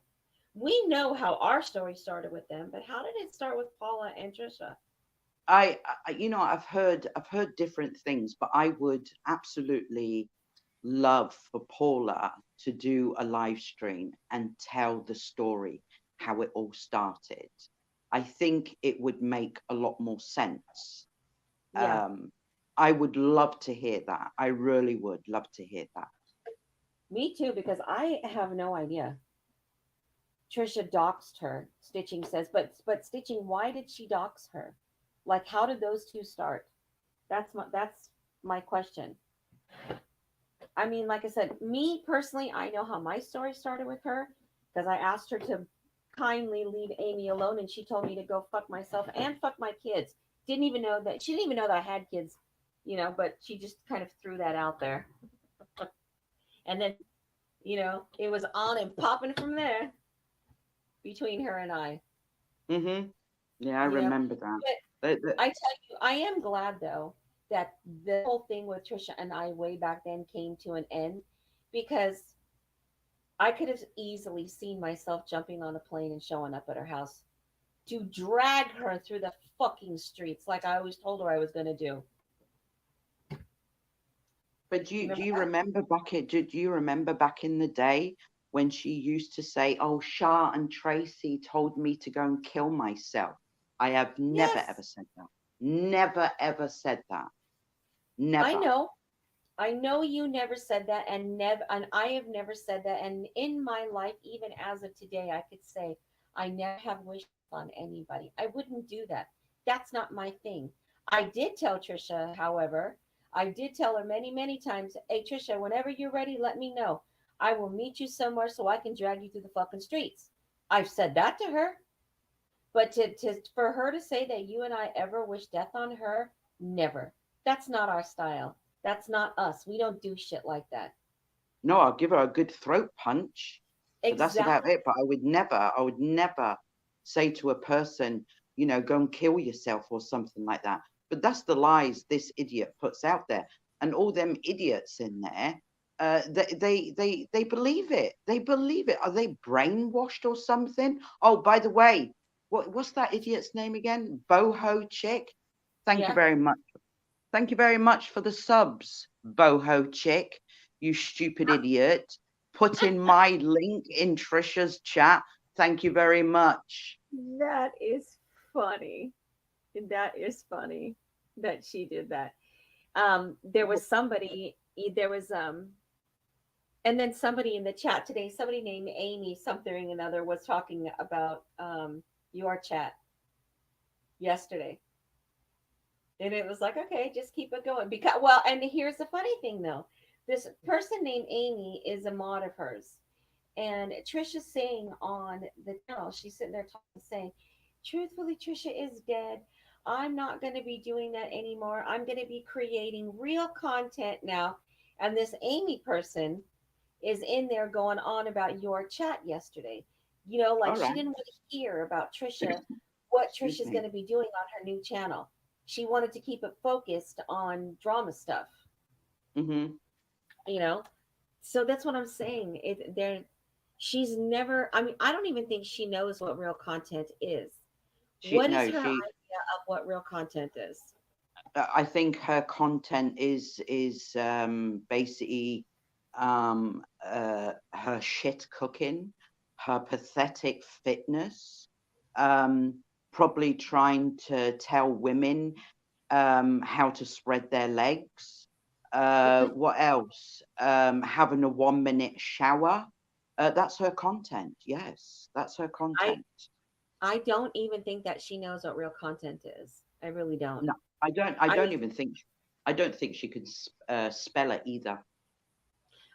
We know how our story started with them, but how did it start with Paula and Trisha? I've heard different things, but I would absolutely love for Paula to do a live stream and tell the story, how it all started. I think it would make a lot more sense. Yeah, Um, I would love to hear that. I really would love to hear that. me too, because I have no idea. Trisha doxed her, Stitching says, but Stitching, why did she dox her? Like, how did those two start? That's my question. I mean, like I said, me personally, I know how my story started with her because I asked her to kindly leave Amy alone, and she told me to go fuck myself and fuck my kids. Didn't even know that she didn't even know that I had kids, but she just kind of threw that out there, and then it was on and popping from there between her and I. Hmm. Yeah, I You know, remember that. but The- I tell you, I am glad though that the whole thing with Trisha and I way back then came to an end because I could have easily seen myself jumping on a plane and showing up at her house to drag her through the fucking streets like I always told her I was going to do. but do Remember you that? remember do you remember back in the day when she used to say, "Oh, Shah and Tracy told me to go and kill myself"? I have never ever Yes, said that. Never ever said that. I Never. know. I know you never said that, and I have never said that. And in my life, even as of today, I could say I never have wished on anybody. I wouldn't do that. That's not my thing. I did tell Trisha, however, I did tell her many, many times, "Hey Trisha, whenever you're ready, let me know. I will meet you somewhere so I can drag you through the fucking streets." I've said that to her, but to for her to say that you and I ever wish death on her, never. That's not our style. That's not us. We don't do shit like that. No, I'll give her a good throat punch, but that's about Exactly. it. But I would never say to a person, go and kill yourself or something like that. But that's the lies this idiot puts out there, and all them idiots in there, they believe it. They believe it. Are they brainwashed or something? Oh, by the way, what's that idiot's name again? Boho chick. Thank you Yeah. very much. Thank you very much for the subs, boho chick, you stupid idiot. Put in my link in Trisha's chat. Thank you very much. That is funny. That is funny that she did that. There was somebody, there was, and then somebody in the chat today, somebody named Amy something or another was talking about your chat yesterday. And it was like, okay, just keep it going. Because, well, and here's the funny thing though, this person named Amy is a mod of hers. And Trisha's saying on the channel, she's sitting there talking, saying, truthfully, Trisha is dead. I'm not going to be doing that anymore. I'm going to be creating real content now. And this Amy person is in there going on about your chat yesterday. Like All she right. didn't want to hear about Trisha, what Excuse Trisha's going me. to be doing on her new channel. She wanted to keep it focused on drama stuff, Hmm. you know? So that's what I'm saying. She's never, I mean, I don't even think she knows what real content is. She What is no, her she. idea of what real content is? I think her content is basically her shit cooking, her pathetic fitness, um, probably trying to tell women how to spread their legs. What else? Having a 1 minute shower. That's her content. Yes, that's her I content. I don't even think that she knows what real content is. I really don't. No, I don't. I I don't mean, even think. I don't think she can spell it either.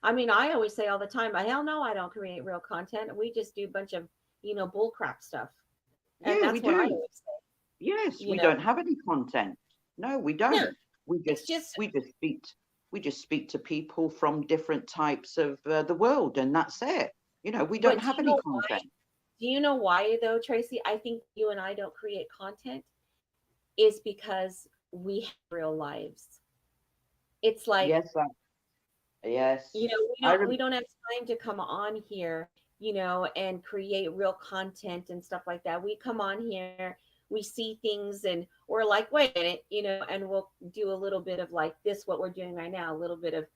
I always say all the time, hell no, I don't create real content. We just do a bunch of, bull crap stuff. And Yeah, we that's what I do. always say, Yes, you we know. don't have any content. No, we No, don't. We it's just just, we just speak we just speak to people from different types of the world, and that's it. We don't but do have you any know why? content. Do you know why though, Tracy? I think you and I don't create content is because we have real lives. It's like Yes, You Yes, know, I we rem don't have time to come on here, and create real content and stuff like that. We come on here, we see things, and we're like, wait a minute, and we'll do a little bit of like this, what we're doing right now, a little bit of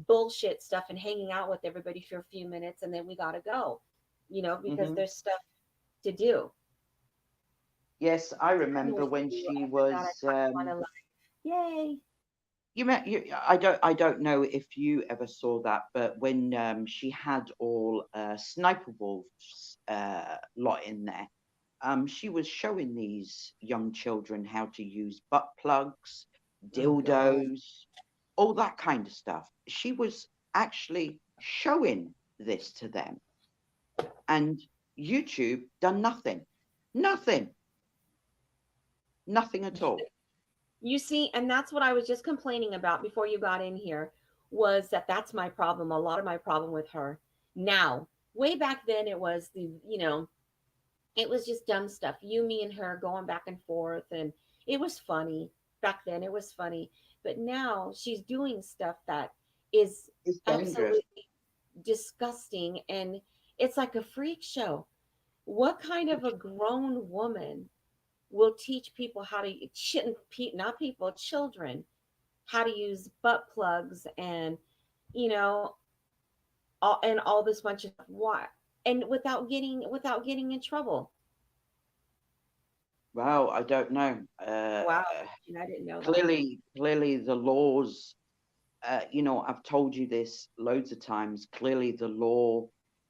bullshit stuff and hanging out with everybody for a few minutes, and then we gotta go, because mhm. there's stuff to do. Yes, I And remember we when do she after that, was. I want to live. Yay. I don't know if you ever saw that, but when she had all Sniper Wolf's lot in there, she was showing these young children how to use butt plugs, Oh God. dildos, all that kind of stuff. She was actually showing this to them, and YouTube done nothing, nothing, nothing at all. You see, and that's what I was just complaining about before you got in here, was that that's my problem, a lot of my problem with her. Now, way back then it was it was just dumb stuff. You, me, and her going back and forth, and it was funny. Back then it was funny. But now she's doing stuff that is It's dangerous. absolutely disgusting, and it's like a freak show. What kind of a grown woman will teach people how to shouldn't not people, children, how to use butt plugs and you know and all this bunch of stuff? Why? And without getting in trouble. Well, I don't know. Wow, I didn't know that. Clearly, the laws. I've told you this loads of times. Clearly, the law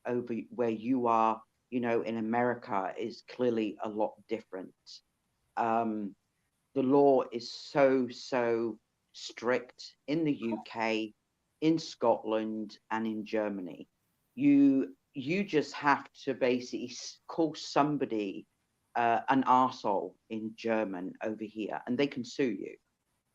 over where you are, in America, is clearly a lot different. Um, the law is so strict in the UK, in Scotland, and in Germany. You just have to basically call somebody an arsehole in German over here, and they can sue you.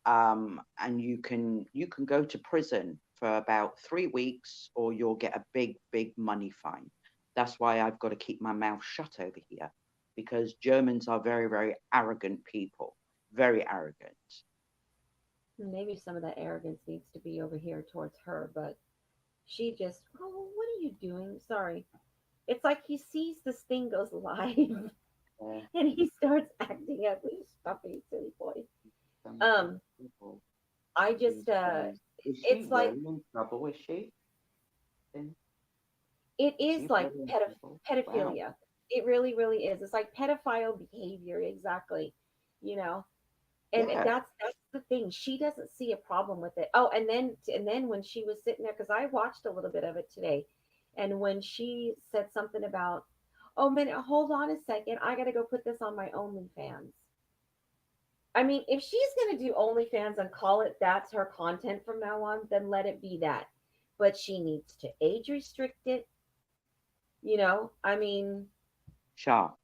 And you can go to prison for about 3 weeks, or you'll get a big money fine. That's why I've got to keep my mouth shut over here, because Germans are very arrogant people, very arrogant. Maybe some of that arrogance needs to be over here towards her, but she just, oh, what are you doing? Sorry. It's like he sees this thing goes live Uh, and he starts acting up. He's puppy, silly boy. some Um, people I these just days. Is she it's like really in trouble? Is she? it Is is she like really in trouble? Wow. pedophilia. It really, really is. It's like pedophile behavior, exactly. You know, and Yeah. that's the thing. She doesn't see a problem with it. Oh, and then when she was sitting there, because I watched a little bit of it today, and when she said something about, oh man, hold on a second, I got to go put this on my OnlyFans. I mean, if she's gonna do OnlyFans and call it that's her content from now on, then let it be that. But she needs to age restrict it. I mean, Sharp.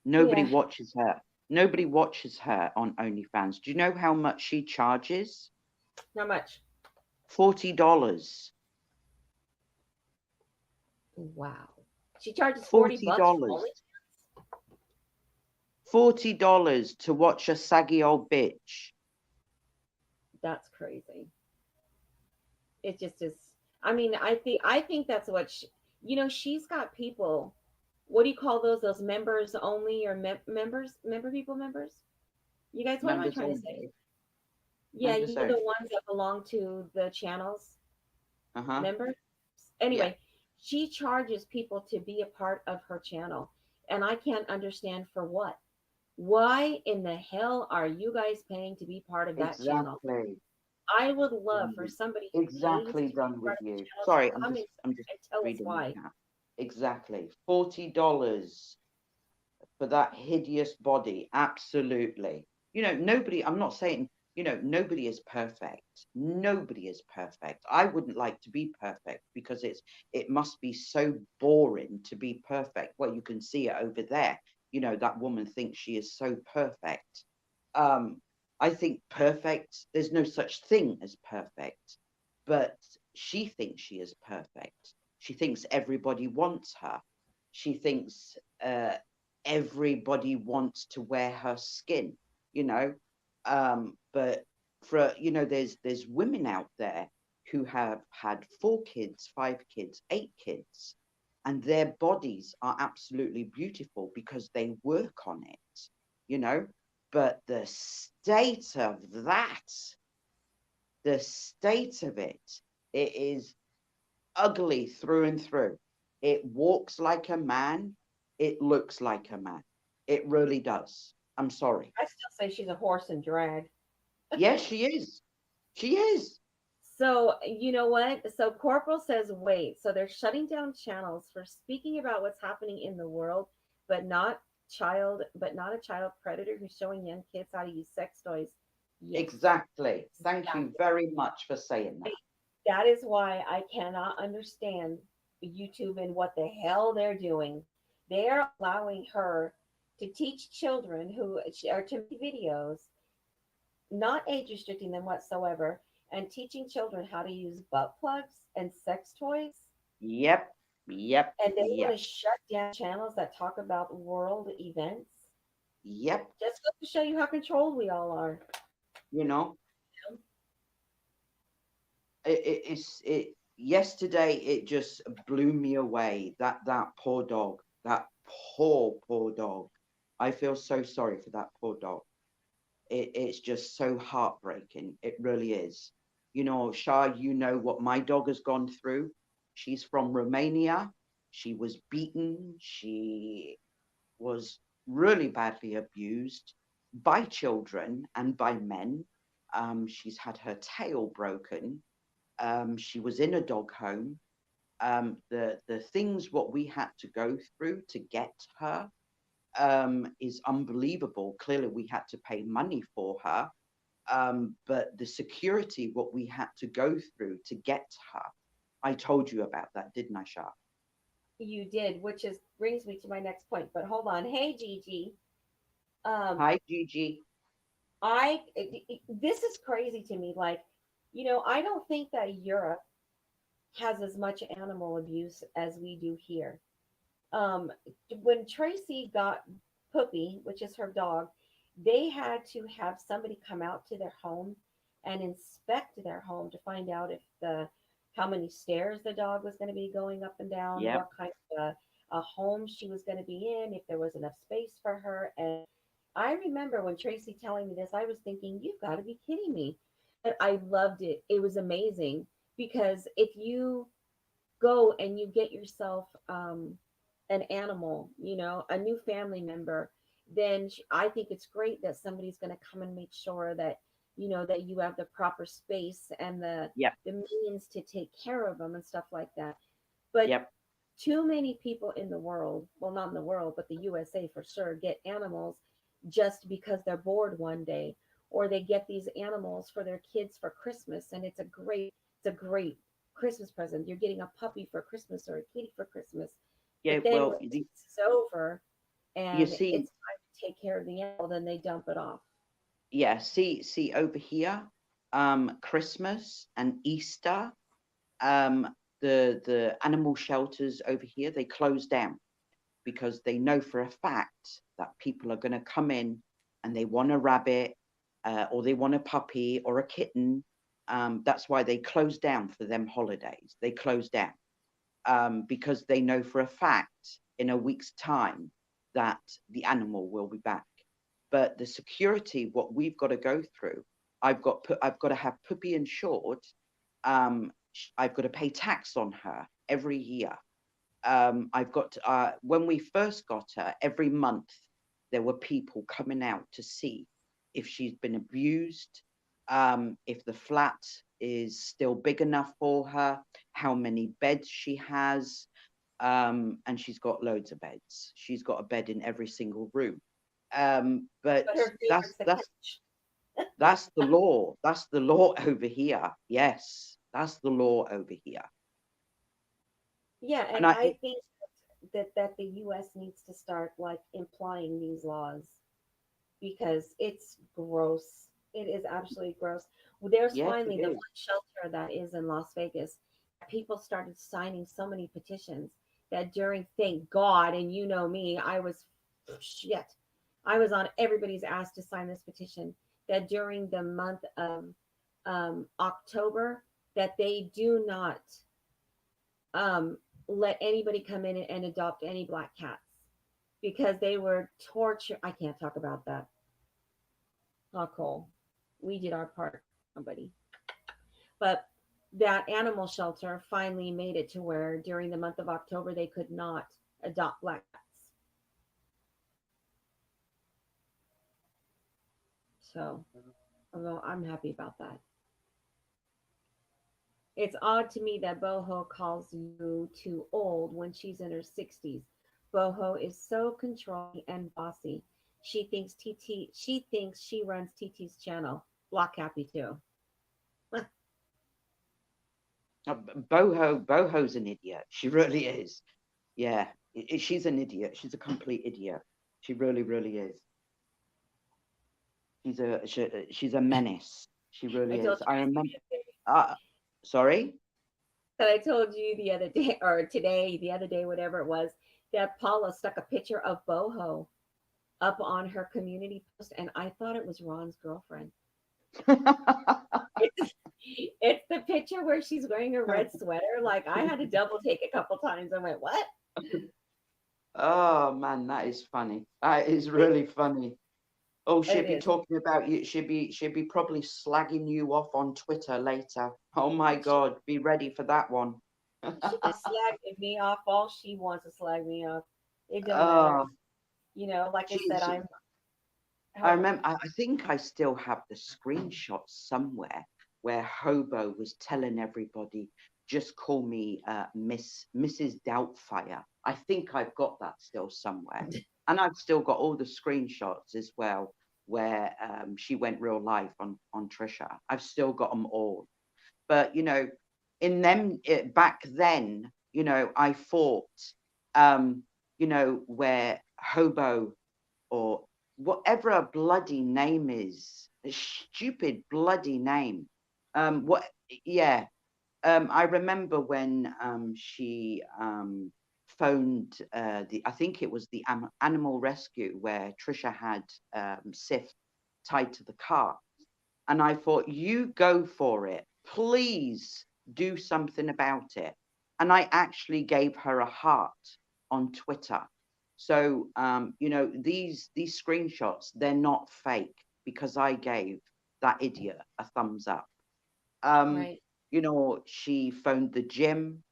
Nobody yeah, watches her. Nobody watches her on OnlyFans. Do you know how much she charges? not much. $40. Wow. She charges 40 Forty bucks for dollars. only. $40 to watch a saggy old bitch. That's crazy. It just is. I mean, I think that's what she's got people. What do you call those? Those members only, or members? You guys, what am I Members trying to say? only. Yeah, Members the only. ones that belong to the channels Uh-huh. members. Yeah. Anyway, she charges people to be a part of her channel, and I can't understand for what. Why in the hell are you guys paying to be part of that channel? Exactly. I would love Done for with- somebody who pays Exactly to be done with part of the you. channel to Sorry, I'm come just in I'm just and tell us reading the why. chat. Exactly. $40 for that hideous body. Absolutely. Nobody, I'm not saying, nobody is perfect. Nobody is perfect. I wouldn't like to be perfect, because it must be so boring to be perfect. Well, you can see it over there. That woman thinks she is so perfect. Um, I think perfect, there's no such thing as perfect, but she thinks she is perfect. She thinks everybody wants her. She thinks everybody wants to wear her skin, you know. But there's women out there who have had 4 kids, 5 kids, 8 kids, and their bodies are absolutely beautiful because they work on it, you know. But the state of it is ugly through and through. It walks like a man. It looks like a man. It really does. I'm sorry. I still say she's a horse and drag. Yes, she is. She is. So, you know what? So, Corporal says, wait. So, they're shutting down channels for speaking about what's happening in the world, but not a child predator who's showing young kids how to use sex toys. Yes, Exactly. Thank you exactly. very much for saying that. That is why I cannot understand YouTube and what the hell they're doing. They are allowing her to teach children who are to make videos, not age restricting them whatsoever, and teaching children how to use butt plugs and sex toys. Yep. Yep. And they want to Yep. shut down channels that talk about world events. Yep. Just goes to show you how controlled we all are. You know, it yesterday it just blew me away. That poor dog. That poor dog. I feel so sorry for that poor dog. It's just so heartbreaking. It really is. You know, Shah, you know what my dog has gone through. She's from Romania. She was beaten. She was really badly abused by children and by men. She's had her tail broken. She was in a dog home. The things what we had to go through to get her is unbelievable. Clearly, we had to pay money for her, but the security what we had to go through to get her, I told you about that, didn't I, Shah? You did, which is brings me to my next point. But hold on, hey Gigi, um, Hi, Gigi. this is crazy to me. Like, I don't think that Europe has as much animal abuse as we do here. Um, when Tracy got Puppy, which is her dog, they had to have somebody come out to their home and inspect their home to find out if the how many stairs the dog was going to be going up and down, Yep. what kind of a home she was going to be in, if there was enough space for her. And I remember when Tracy telling me this, I was thinking, you've got to be kidding me. But I loved it. It was amazing because if you go and you get yourself an animal, a new family member, then I think it's great that somebody's going to come and make sure that that you have the proper space and Yep. the means to take care of them and stuff like that. But Yep. too many people in the world, well, not in the world, but the USA for sure, get animals just because they're bored one day, or they get these animals for their kids for Christmas, and it's a great Christmas present. You're getting a puppy for Christmas or a kitty for Christmas. Yeah. But then when Well, Christmas is over you and see, it's time to take care of the animal, then they dump it off. yeah, see over here, Christmas and Easter, the animal shelters over here, they close down because they know for a fact that people are going to come in and they want a rabbit, or they want a puppy or a kitten. That's why they close down for them holidays. They close down because they know for a fact in a week's time that the animal will be back. But the security, what we've got to go through, I've got to have Puppy insured. I've got to pay tax on her every year. I've got when we first got her, every month there were people coming out to see if she's been abused, if the flat is still big enough for her, how many beds she has, and she's got loads of beds. She's got a bed in every single room. But But her that's favorite's the that's couch. that's the law. That's the law over here. Yes, that's the law over here. Yeah, And and I think that the US needs to start like implying these laws because it's gross. It is absolutely gross. Well, there's yes, it finally the is. one shelter that is in Las Vegas that people started signing so many petitions that during, thank God, and you know me, I was shit. I was on everybody's ass to sign this petition that during the month of October, that they do not um, let anybody come in and adopt any black cats because they were torture. I can't talk about that. Oh, Cole, we did our part, buddy. But that animal shelter finally made it to where during the month of October they could not adopt black cats. So although I'm happy about that. It's odd to me that Boho calls you too old when she's in her 60s. Boho is so controlling and bossy. She thinks she runs TT's channel. Block happy too. Boho's an idiot. She really is. Yeah, she's an idiot. She's a complete idiot. She really, really is. She's a menace. She I really told is. I Tracy remember. the other day Sorry. that I told you the other day or today, the other day, whatever it was, that Paula stuck a picture of Boho up on her community post, and I thought it was Ron's girlfriend. It's, it's the picture where she's wearing a red sweater. Like I had to double take a couple times. I went, "What?" Oh man, that is funny. That is really funny. Oh, she'll It be is. talking about you. She'll be probably slagging you off on Twitter later. Oh my She God, be ready for that one. she can slag me off all she wants to slag me off. It don't matter. Oh, Like I said, she's. I'm I how remember. I think I still have the screenshot somewhere where Hobo was telling everybody, "Just call me Mrs. Doubtfire." I think I've got that still somewhere, and I've still got all the screenshots as well where she went real life on Trisha. I've still got them all. But in them back then, I thought, where Hobo or whatever a bloody name is, a stupid bloody name. What? Yeah. I remember when she phoned I think it was the animal rescue where Trisha had Sif tied to the car, and I thought, you go for it, please do something about it. And I actually gave her a heart on Twitter. So these screenshots, they're not fake because I gave that idiot a thumbs up. Um, right. she phoned the gym.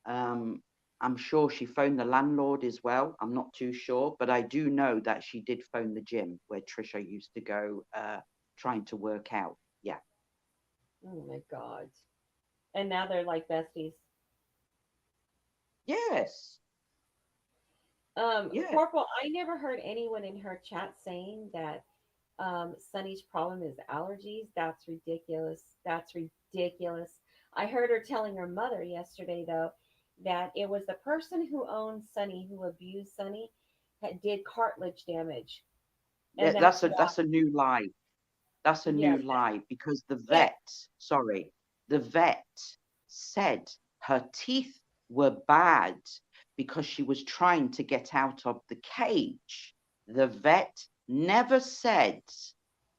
Um, I'm sure she phoned the landlord as well. I'm not too sure, but I do know that she did phone the gym where Trisha used to go trying to work out. Yeah. Oh my god. And now they're like besties. Yes. Yeah. Corporal, I never heard anyone in her chat saying that Sunny's problem is allergies. That's ridiculous. That's ridiculous. I heard her telling her mother yesterday, though, that it was the person who owned Sunny who abused Sunny that did cartilage damage. And that's why, That's a new lie. That's a yes, new lie because yes, the vet said her teeth were bad because she was trying to get out of the cage. The vet never said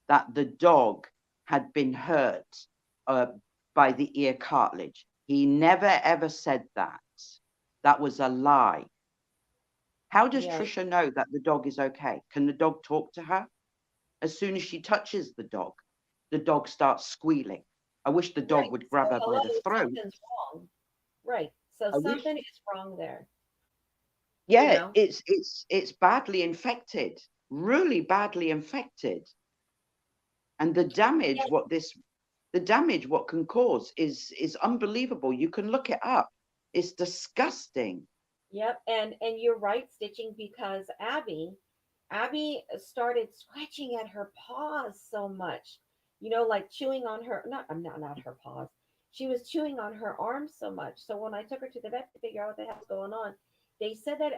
that the dog had been hurt uh, by the ear cartilage. He never ever said that. That was a lie. How does yes, Trisha know that the dog is okay? Can the dog talk to her? As soon as she touches the dog starts squealing. I wish the dog right. would So, grab her by the hello, throat. something's wrong. Right. So, I wish, something is wrong there, you yeah, know? it's badly infected, really badly infected, and the damage what can cause is unbelievable. You can look it up. It's disgusting. Yep, and you're right, Stitching, because Abby started scratching at her paws so much, like chewing on her not her paws. She was chewing on her arms so much. So when I took her to the vet to figure out what the hell's going on, they said that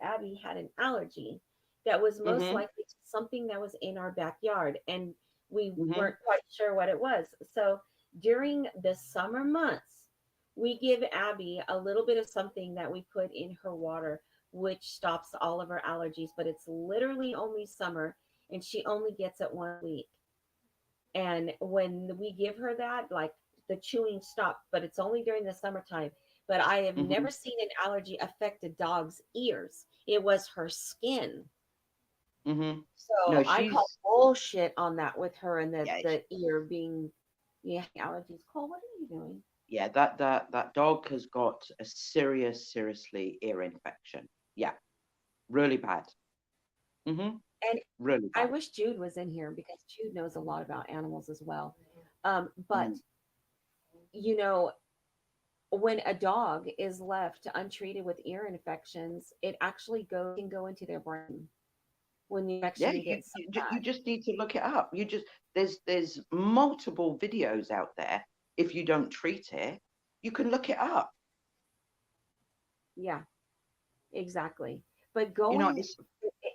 Abby had an allergy that was most Hmm. likely to something that was in our backyard, and we Hmm. weren't quite sure what it was. So during the summer months we give Abby a little bit of something that we put in her water, which stops all of her allergies, but it's literally only summer and she only gets it 1 week. And when we give her that, like the chewing stopped, but it's only during the summertime. But I have Hmm. never seen an allergy affect a dog's ears. It was her skin. Hmm. No, So I call she's bullshit on that with her and yeah, the ear being, yeah, allergies. Cole, what are you doing? yeah. That dog has got a seriously ear infection. Yeah, really bad. Hmm. And Really I bad. wish Jude was in here because Jude knows a lot about animals as well. But Mm. you know, when a dog is left untreated with ear infections, it actually can go into their brain when the Yeah, infection gets so you bad. just need to look it up. You just there's multiple videos out there. If you don't treat it, you can look it up. Yeah, exactly. But You know, going, it's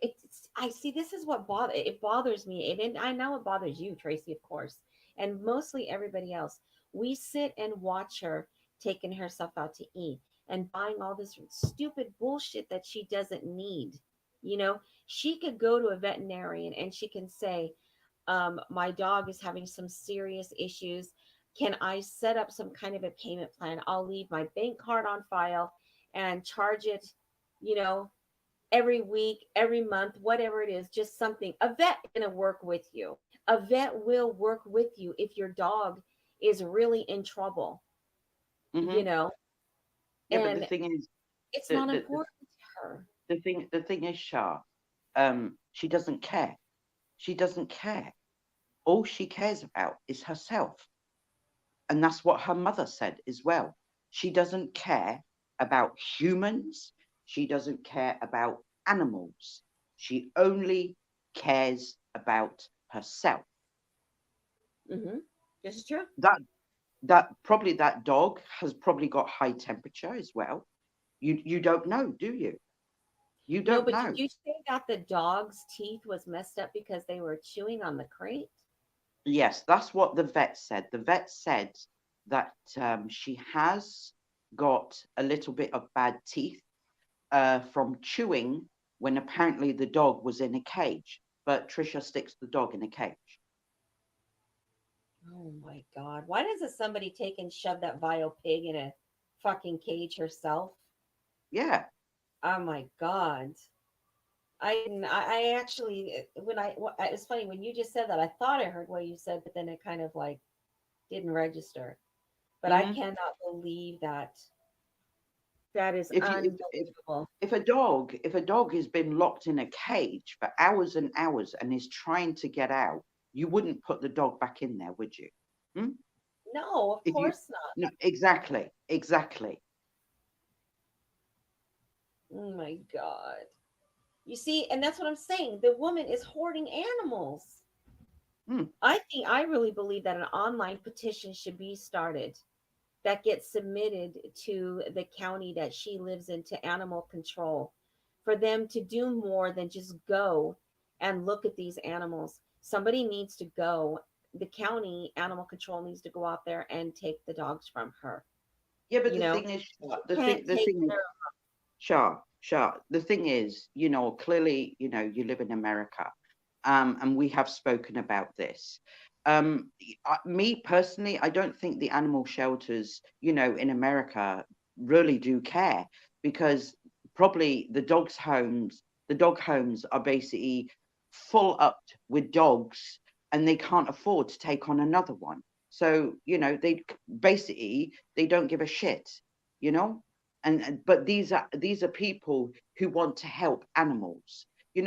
it's I see this is what bothers me, and I know it bothers you, Tracy, of course, and mostly everybody else. We sit and watch her taking herself out to eat and buying all this stupid bullshit that she doesn't need. You know, she could go to a veterinarian and she can say, my dog is having some serious issues. Can I set up some kind of a payment plan? I'll leave my bank card on file and charge it, you know, every week, every month, whatever it is, just something. A vet is going to work with you. A vet will work with you if your dog is really in trouble, you hmm know, yeah, but the and thing is, it's the not the, the, important to her. the thing is, Shah, she doesn't care. She doesn't care. All she cares about is herself. And that's what her mother said as well. She doesn't care about humans. She doesn't care about animals. She only cares about herself. Mm-hmm. This is true. That that dog has probably got high temperature as well. You don't know, do you? You No, don't but did know. you say that the dog's teeth was messed up because they were chewing on the crate? Yes, that's what the vet said. The vet said that she has got a little bit of bad teeth from chewing when apparently the dog was in a cage. But Trisha sticks the dog in a cage. Oh my God. Why doesn't somebody take and shove that vile pig in a fucking cage herself? Yeah, Oh my God. I actually, it's funny when you just said that, I thought I heard what you said, but then it kind of like didn't register. But I hmm cannot believe that. That is if you unbelievable. if a dog has been locked in a cage for hours and hours and is trying to get out, you wouldn't put the dog back in there, would you? Hmm? No, of If you course not. no, exactly. Oh my God. You see, and that's what I'm saying. The woman is hoarding animals. Hmm. I really believe that an online petition should be started that gets submitted to the county that she lives in, to animal control, for them to do more than just go and look at these animals. Somebody needs to go. The county animal control needs to go out there and take the dogs from her. Yeah, but You the know, thing is, she can't the take thing is, care. Sure. The thing is, clearly, you live in America, and we have spoken about this. Me personally, I don't think the animal shelters, in America really do care because probably the dog homes are basically full up with dogs and they can't afford to take on another one. So, they don't give a shit, you know? But these are people who want to help animals. You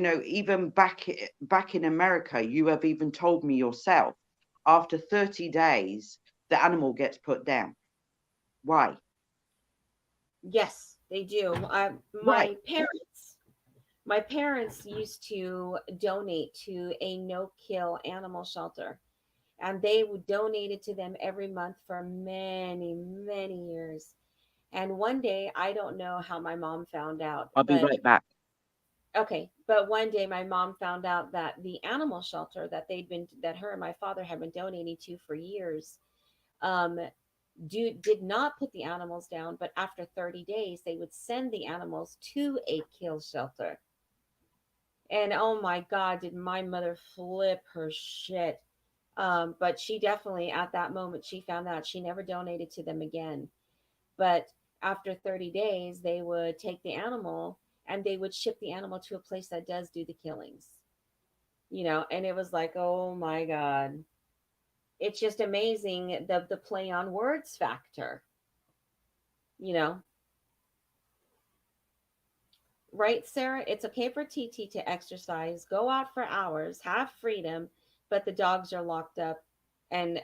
know, even back in America, you have even told me yourself, after 30 days, the animal gets put down. Why? Yes, they do. Why? My parents used to donate to a no-kill animal shelter, and they would donate it to them every month for many, many years. And one day, I don't know how my mom found out, I'll be but right back. okay, but one day my mom found out that the animal shelter that her and my father had been donating to for years, um, did not put the animals down, but after 30 days, they would send the animals to a kill shelter. And oh my God, did my mother flip her shit. But she definitely, at that moment, she found out she never donated to them again. But after 30 days, they would take the animal and they would ship the animal to a place that does do the killings, and it was like, oh my God. It's just amazing the play on words factor, you know. Right, Sarah? It's okay for TT to exercise, go out for hours, have freedom, but the dogs are locked up and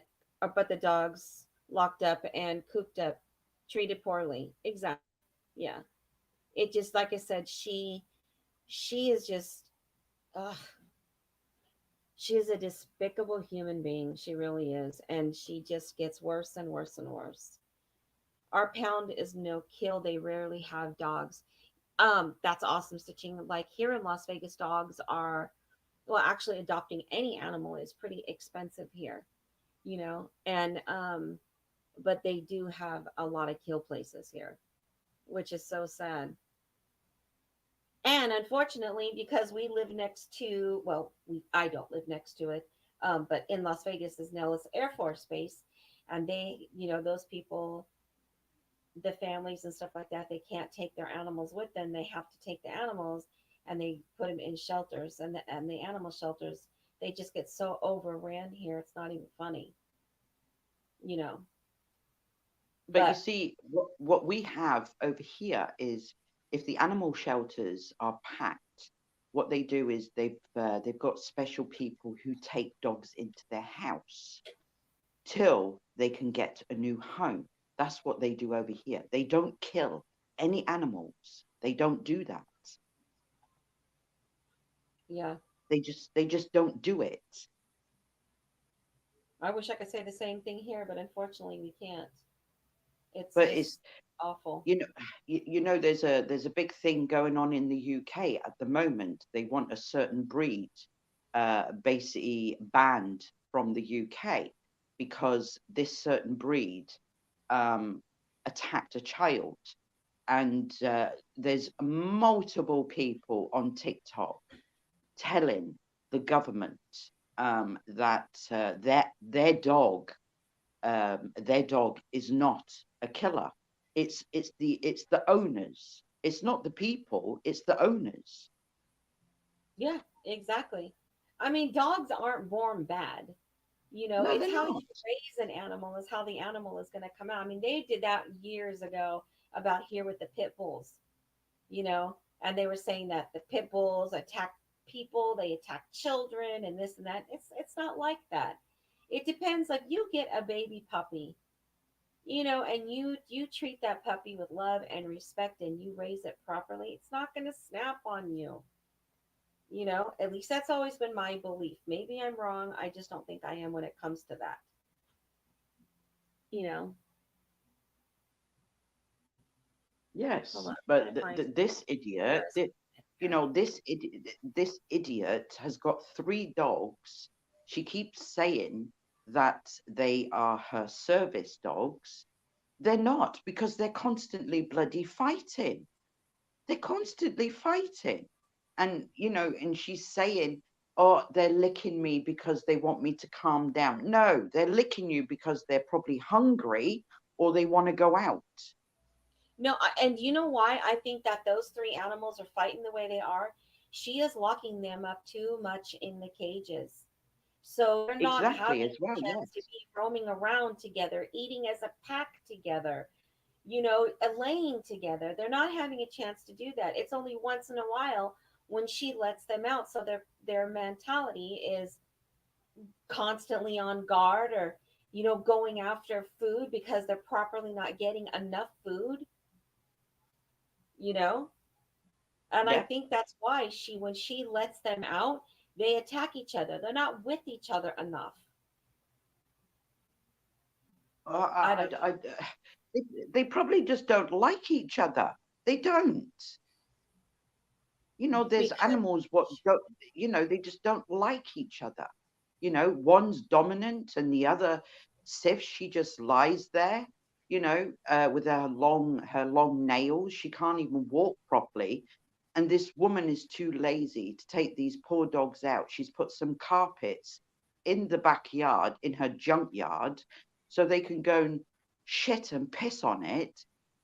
but the dogs locked up and cooped up, treated poorly. Exactly. Yeah. It just, like I said, she is just ugh, she is a despicable human being. She really is. And she just gets worse and worse and worse. Our pound is no kill. They rarely have dogs. That's awesome, Stitching. Like here in Las Vegas, dogs are, well, actually adopting any animal is pretty expensive here, and but they do have a lot of kill places here, which is so sad. And unfortunately, because we live next to, well, I don't live next to it, but in Las Vegas is Nellis Air Force Base, and they, those people, the families and stuff like that, they can't take their animals with them. They have to take the animals and they put them in shelters, and the animal shelters, they just get so overran here. It's not even funny, you know. But you But see, what we have over here is if the animal shelters are packed, what they do is they've got special people who take dogs into their house till they can get a new home. That's what they do over here. They don't kill any animals. They don't do that. yeah, They just don't do it. I wish I could say the same thing here, but unfortunately we can't. It's But it's just awful. you know there's a big thing going on in the UK at the moment. They want a certain breed basically banned from the UK because this certain breed um, attacked a child, and there's multiple people on TikTok telling the government that their dog is not a killer. It's the owners. It's not the people. It's the owners. Yeah, exactly. I mean, dogs aren't born bad. No, It's they're how you not. raise an animal is how the animal is going to come out. I mean, they did that years ago about here with the pit bulls, and they were saying that the pit bulls attack people, they attack children and this and that. It's not like that. It depends. Like you get a baby puppy, and you treat that puppy with love and respect and you raise it properly, it's not going to snap on you. At least that's always been my belief. Maybe I'm wrong. I just don't think I am when it comes to that. You know, Hold Yes, on, I'm but trying to find this idiot, where is it? this idiot has got three dogs. She keeps saying that they are her service dogs. They're not, because they're constantly bloody fighting. They're constantly fighting. And, and she's saying, oh, they're licking me because they want me to calm down. No, they're licking you because they're probably hungry or they want to go out. No, and you know why I think that those three animals are fighting the way they are? She is locking them up too much in the cages. So they're not Exactly, having as well, a chance to yes. be roaming around together, eating as a pack together, laying together. They're not having a chance to do that. It's only once in a while when she lets them out. So their mentality is constantly on guard, or going after food because they're properly not getting enough food, you know? And I Yeah. think that's why when she lets them out, they attack each other. They're not with each other enough. I don't know. They probably just don't like each other. They don't. There's Because animals what don't, they just don't like each other. One's dominant and the other, Sif, she just lies there, with her long nails. She can't even walk properly. And this woman is too lazy to take these poor dogs out. She's put some carpets in the backyard, in her junkyard, so they can go and shit and piss on it.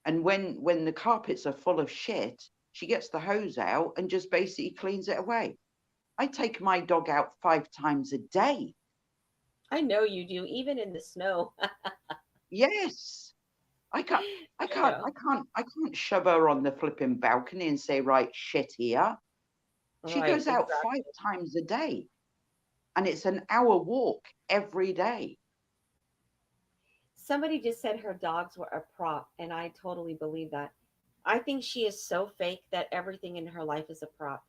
And when the carpets are full of shit, she gets the hose out and just basically cleans it away. I take my dog out 5 times a day. I know you do, even in the snow. Yes. I can't I know. I can't shove her on the flipping balcony and say, right, shit here. She Right, goes out five exactly. times a day, and it's an hour walk every day. Somebody just said her dogs were a prop, and I totally believe that. I think she is so fake that everything in her life is a prop.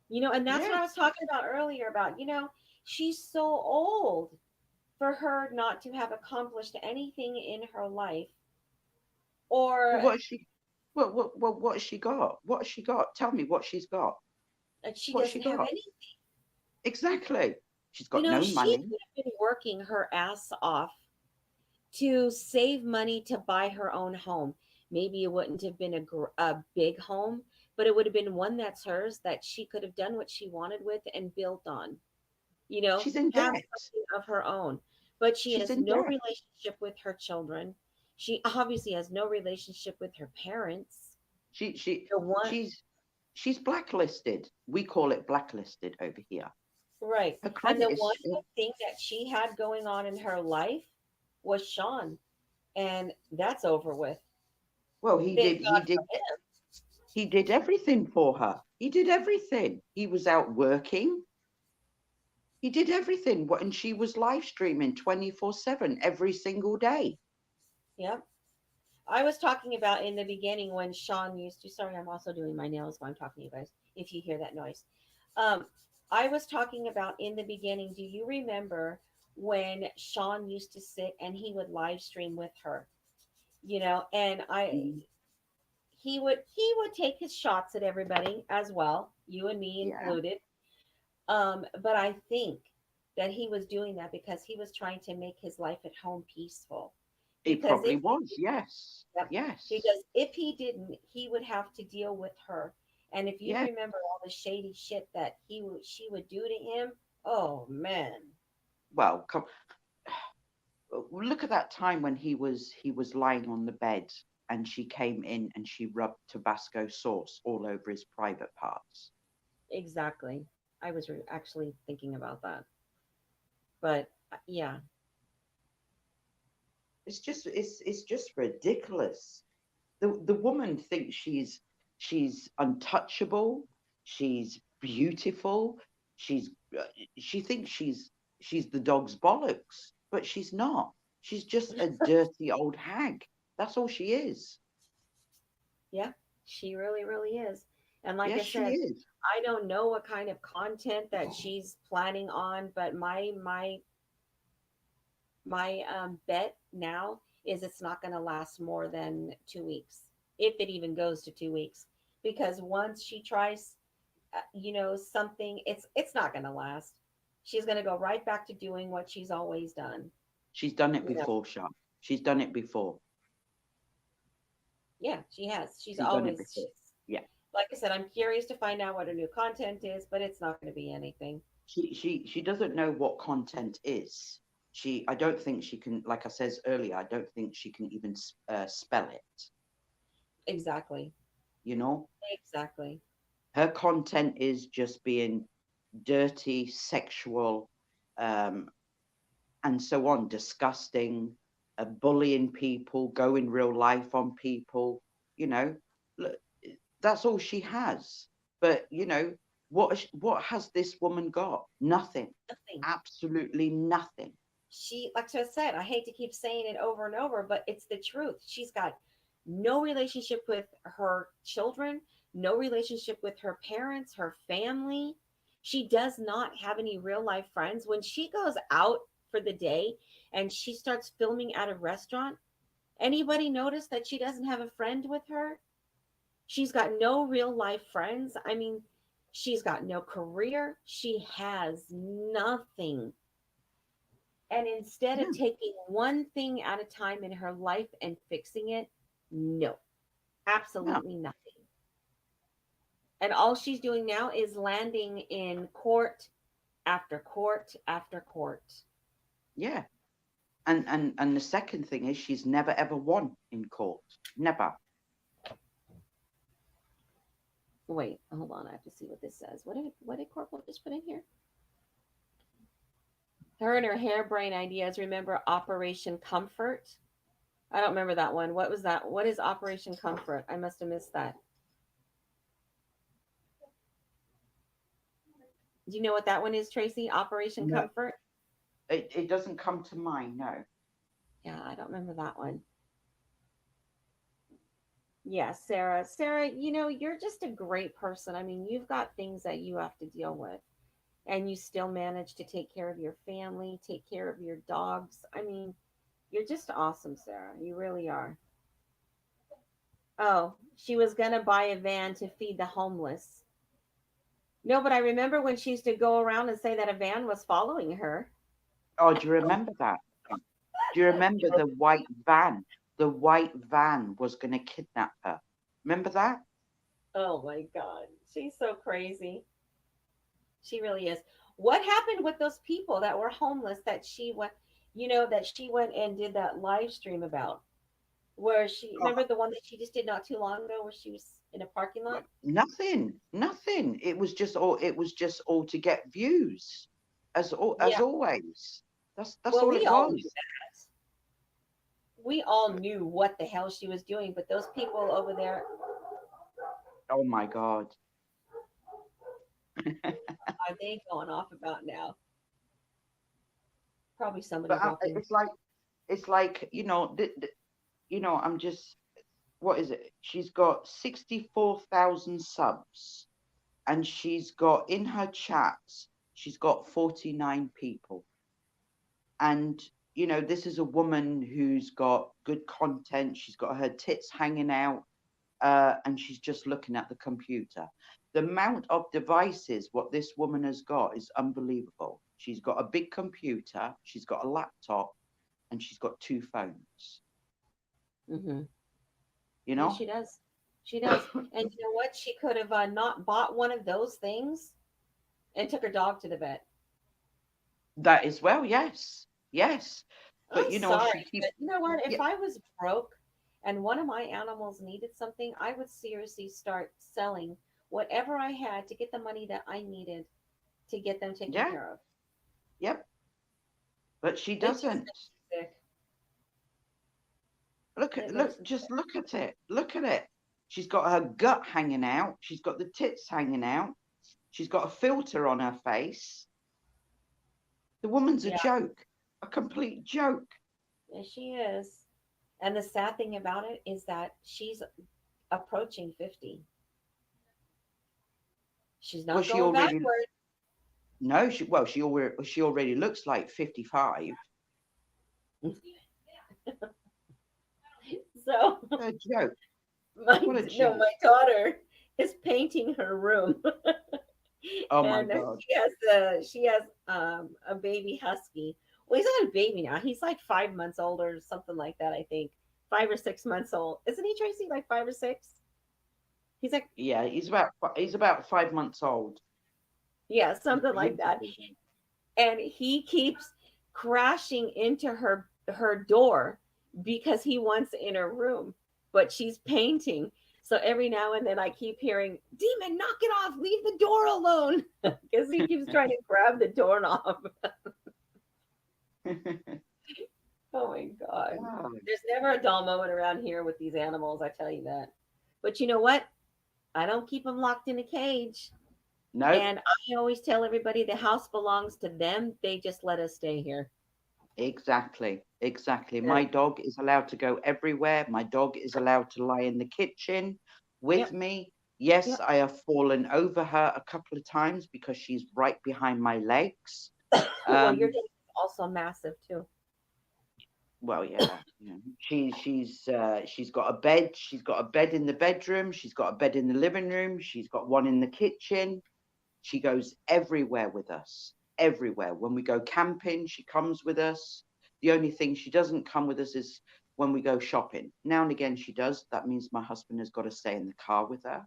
And that's what I was Yes. talking about earlier about, she's so old for her not to have accomplished anything in her life Well, or what has she what has she got? What has she got? Tell me what she's got. that she What's she doesn't have got? any. Exactly. She's got no She money. could have been working her ass off to save money to buy her own home. Maybe it wouldn't have been a big home, but it would have been one that's hers that she could have done what she wanted with and built on, She's in have debt. something of her own. But she She's has in no debt. relationship with her children. She obviously has no relationship with her parents. She she The one, she's she's blacklisted. We call it blacklisted over here. right. Her And credit the is one good thing that she had going on in her life was Sean. And that's over with. well, Thank God for him. he did everything for her. He did everything. He was out working. He did everything. And she was live streaming 24/7 every single day. Yep. I was talking about in the beginning when Sean used to. Sorry, I'm also doing my nails while I'm talking to you guys. If you hear that noise, um, I was talking about in the beginning. Do you remember when Sean used to sit and he would live stream with her? And Mm, he would take his shots at everybody as well, you and me yeah, included. But I think that he was doing that because he was trying to make his life at home peaceful. it Because probably if he was. Yes, Yep. yes, Because if he didn't, he would have to deal with her. And if you yes. remember all the shady shit that she would do to him, oh man. Well, look at that time when he was lying on the bed and she came in and she rubbed Tabasco sauce all over his private parts. Exactly. I was actually thinking about that. But yeah, It's just ridiculous. The woman thinks she's untouchable, she's beautiful, she's uh, she thinks she's the dog's bollocks, but she's not. She's just a dirty old hag. That's all she is. yeah, she really, really is. And like Yes, I she said, is. I don't know what kind of content that she's planning on, but my bet now is it's not going to last more than 2 weeks, if it even goes to 2 weeks, because once she tries, something, it's not going to last. She's going to go right back to doing what she's always done. She's done it You know, before, Sharp. She's done it before. yeah, she has. She's done it before. She's Yeah. like I said, I'm curious to find out what her new content is, but it's not going to be anything. She doesn't know what content is. I don't think she can, like I says earlier, I don't think she can even spell it. Exactly. You know, Exactly. her content is just being dirty, sexual, um, and so on, disgusting, bullying people, going real life on people. You know, look, that's all she has. But what has this woman got? Nothing. Nothing. Absolutely nothing. Like I said, I hate to keep saying it over and over, but it's the truth. She's got no relationship with her children, no relationship with her parents, her family. She does not have any real life friends. When she goes out for the day and she starts filming at a restaurant, anybody notice that she doesn't have a friend with her? She's got no real life friends. I mean, she's got no career. She has nothing. And instead of No, taking one thing at a time in her life and fixing it, no, no. absolutely nothing. And all she's doing now is landing in court, after court after court. Yeah. And the second thing is she's never ever won in court. Never. Wait, hold on. I have to see what this says. What did Corporal just put in here? Her and her harebrained ideas. Remember Operation Comfort? I don't remember that one. What was that? What is Operation Comfort? I must have missed that. Do you know what that one is, Tracy? Operation No, Comfort? it doesn't come to mind. No. Yeah, I don't remember that one. Yeah, Sarah. Sarah, you're just a great person. I mean, you've got things that you have to deal with, and you still manage to take care of your family, take care of your dogs. I mean, you're just awesome, Sarah. You really are. Oh, she was going to buy a van to feed the homeless. No, but I remember when she used to go around and say that a van was following her. Oh, do you remember that? Do you remember the white van? The white van was going to kidnap her. Remember that? Oh my God. She's so crazy. She really is. What happened with those people that were homeless that she went and did that live stream about? Where she, Oh, remember the one that she just did not too long ago where she was in a parking lot? nothing, nothing. It was just all to get views, as Yeah. always. That's Well, all we it all knew was. that. We all knew what the hell she was doing, but those people over there, Oh my God. are they going off about now? Probably somebody But walking. it's like I'm just, what is it? She's got 64,000 subs, and she's got in her chats, she's got 49 people. And this is a woman who's got good content. She's got her tits hanging out, and she's just looking at the computer. The amount of devices what this woman has got is unbelievable. She's got a big computer, she's got a laptop, and she's got two phones. Hmm. You Yeah, know she does. She does. And you know what? She could have not bought one of those things and took her dog to the vet. that as well. Yes, yes. But I'm sorry, she keep. but you know what? Yeah, If I was broke and one of my animals needed something, I would seriously start selling whatever I had to get the money that I needed to get them taken yeah, care of. yep. But she It just doesn't. makes me sick. It makes Look, me just sick. look at it. Look at it. She's got her gut hanging out. She's got the tits hanging out. She's got a filter on her face. The woman's a Yeah, joke, a complete joke. yeah, she is. And the sad thing about it is that she's approaching 50. She's Well, not she going already backward. no, she already looks like 55. So What a joke. my What a no, joke. my daughter is painting her room. Oh my And God. she has a baby husky. Well, he's not a baby now. He's like 5 months old or something like that, I think. 5 or 6 months old. Isn't he, Tracy? Like 5 or 6? He's like, Yeah, he's about 5 months old. yeah, He's something like that. beautiful. And he keeps crashing into her door because he wants in her room, but she's painting. So every now and then I keep hearing, Demon, knock it off, leave the door alone. Because he keeps trying to grab the doorknob. Oh my God. Oh, There's never a dull moment around here with these animals, I tell you that. But you know what? I don't keep them locked in a cage. no, And I always tell everybody the house belongs to them. They just let us stay here. exactly, exactly. Yeah. My dog is allowed to go everywhere. My dog is allowed to lie in the kitchen with Yep. me. Yes, Yep. I have fallen over her a couple of times because she's right behind my legs. Well, your Um, day is also massive too. well, yeah, she's got a bed. She's got a bed in the bedroom. She's got a bed in the living room. She's got one in the kitchen. She goes everywhere with us, everywhere. When we go camping, she comes with us. The only thing she doesn't come with us is when we go shopping. Now and again, she does. That means my husband has got to stay in the car with her,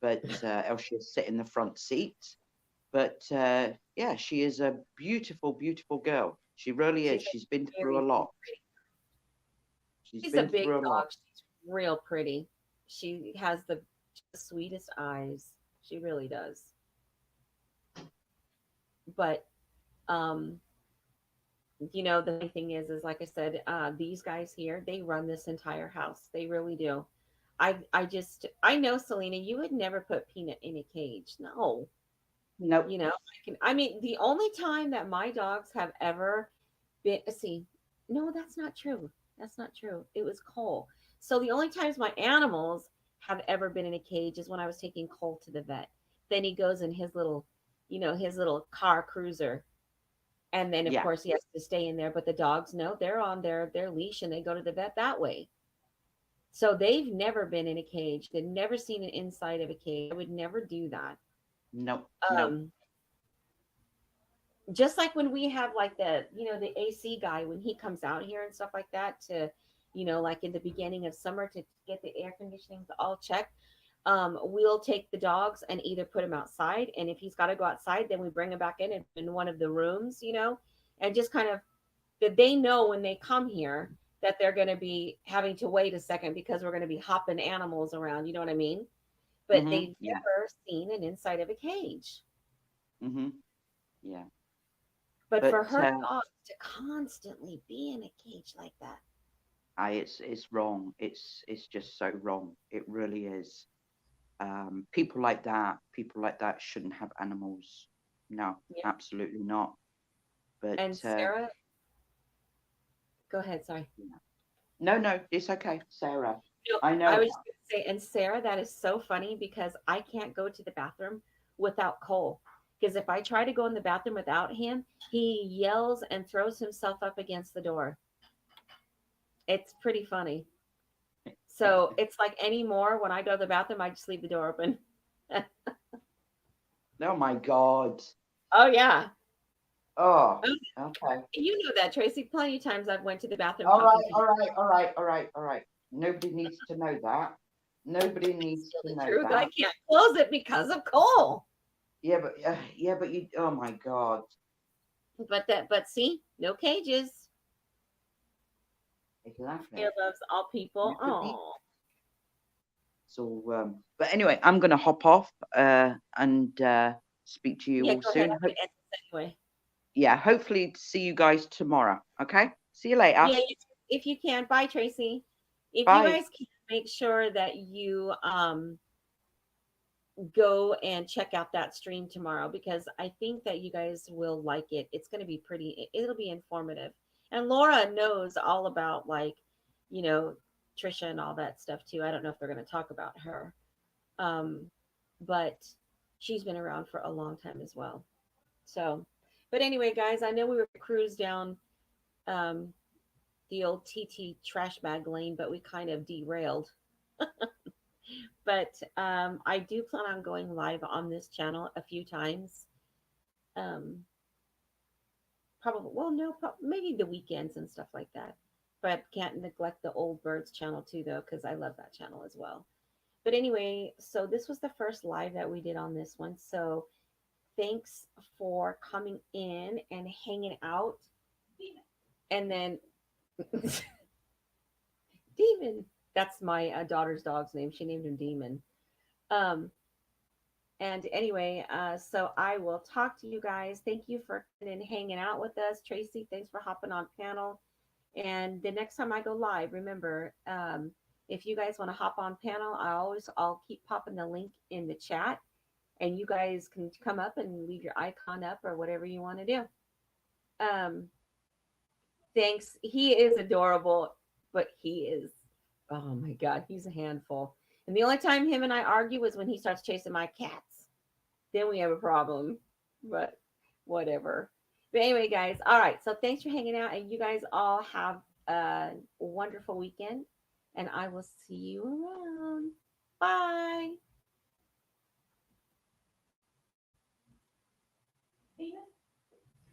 but else she'll sit in the front seat. But Yeah, she is a beautiful, beautiful girl. She really is. She's She's been a through a very, lot. She's she's a been big through a lot. dog. She's real pretty. She has the sweetest eyes. She really does. But um, the funny thing is like I said, these guys here, they run this entire house. They really do. I know, Selena, you would never put Peanut in a cage. No. Nope. I mean, the only time that my dogs have ever been, see, no, that's not true. That's not true. It was Cole. So the only times my animals have ever been in a cage is when I was taking Cole to the vet. Then he goes in his little car cruiser. And then of Yeah. course he has to stay in there. But the dogs, no, they're on their leash and they go to the vet that way. So they've never been in a cage. They've never seen an inside of a cage. I would never do that. Nope. Nope. Um, just like when we have like the AC guy when he comes out here and stuff like that to like in the beginning of summer to get the air conditioning all checked. We'll take the dogs and either put him outside, and if he's got to go outside, then we bring him back in one of the rooms, and just kind of that they know when they come here that they're going to be having to wait a second because we're going to be hopping animals around, you know what I mean? But Mm-hmm. they've Yeah. never seen an inside of a cage. Mm-hmm. Yeah. But for But her dog to constantly be in a cage like that, it's wrong. It's just so wrong. It really is. People like that shouldn't have animals. No, yeah. absolutely not. But And Sarah, go ahead, sorry. yeah. No, no, it's okay, Sarah. No, I I know. was just going to say, and Sarah, that is so funny because I can't go to the bathroom without Cole. Because if I try to go in the bathroom without him, he yells and throws himself up against the door. It's pretty funny. So it's like anymore when I go to the bathroom, I just leave the door open. Oh my God. Oh yeah. Oh, Oh, okay. you know that, Tracy. Plenty of times I've went to the bathroom All talking right, to all right, all right, all right, all right. Nobody needs to know that. Nobody needs still to the know truth. I that. can't close it because of Cole. Yeah, but you. Oh my God. But see, no cages. Exactly. Air loves all people. Never be. Oh. So, but anyway, I'm gonna hop off and speak to you Yeah, all go ahead. soon. I'm going to end this anyway. Yeah, hopefully see you guys tomorrow. Okay. See you later. Yeah, if you can. Bye, Tracy. If you Bye. guys can make sure that you go and check out that stream tomorrow because I think that you guys will like it. It's going to be it'll be informative. And Laura knows all about you know, Trisha and all that stuff too. I don't know if they're going to talk about her. Um, but she's been around for a long time as well. So, but anyway, guys, I know we were cruise down um, the old TT trash bag lane, but we kind of derailed. But I do plan on going live on this channel a few times. Um, Probably, well, no, maybe the weekends and stuff like that. But can't neglect the Old Birds channel too, though, because I love that channel as well. But anyway, so this was the first live that we did on this one. So thanks for coming in and hanging out. And then Demon, that's my daughter's dog's name. She named him Demon. Um, and anyway, so I will talk to you guys. Thank you for coming and hanging out with us. Tracy, thanks for hopping on panel. And the next time I go live, remember, if you guys want to hop on panel, I'll keep popping the link in the chat, and you guys can come up and leave your icon up or whatever you want to do. Um, Thanks. He is adorable, but he is, oh my God, he's a handful. And the only time him and I argue is when he starts chasing my cats. Then we have a problem, but whatever. But anyway, guys, all right. So thanks for hanging out, and you guys all have a wonderful weekend, and I will see you around. Bye.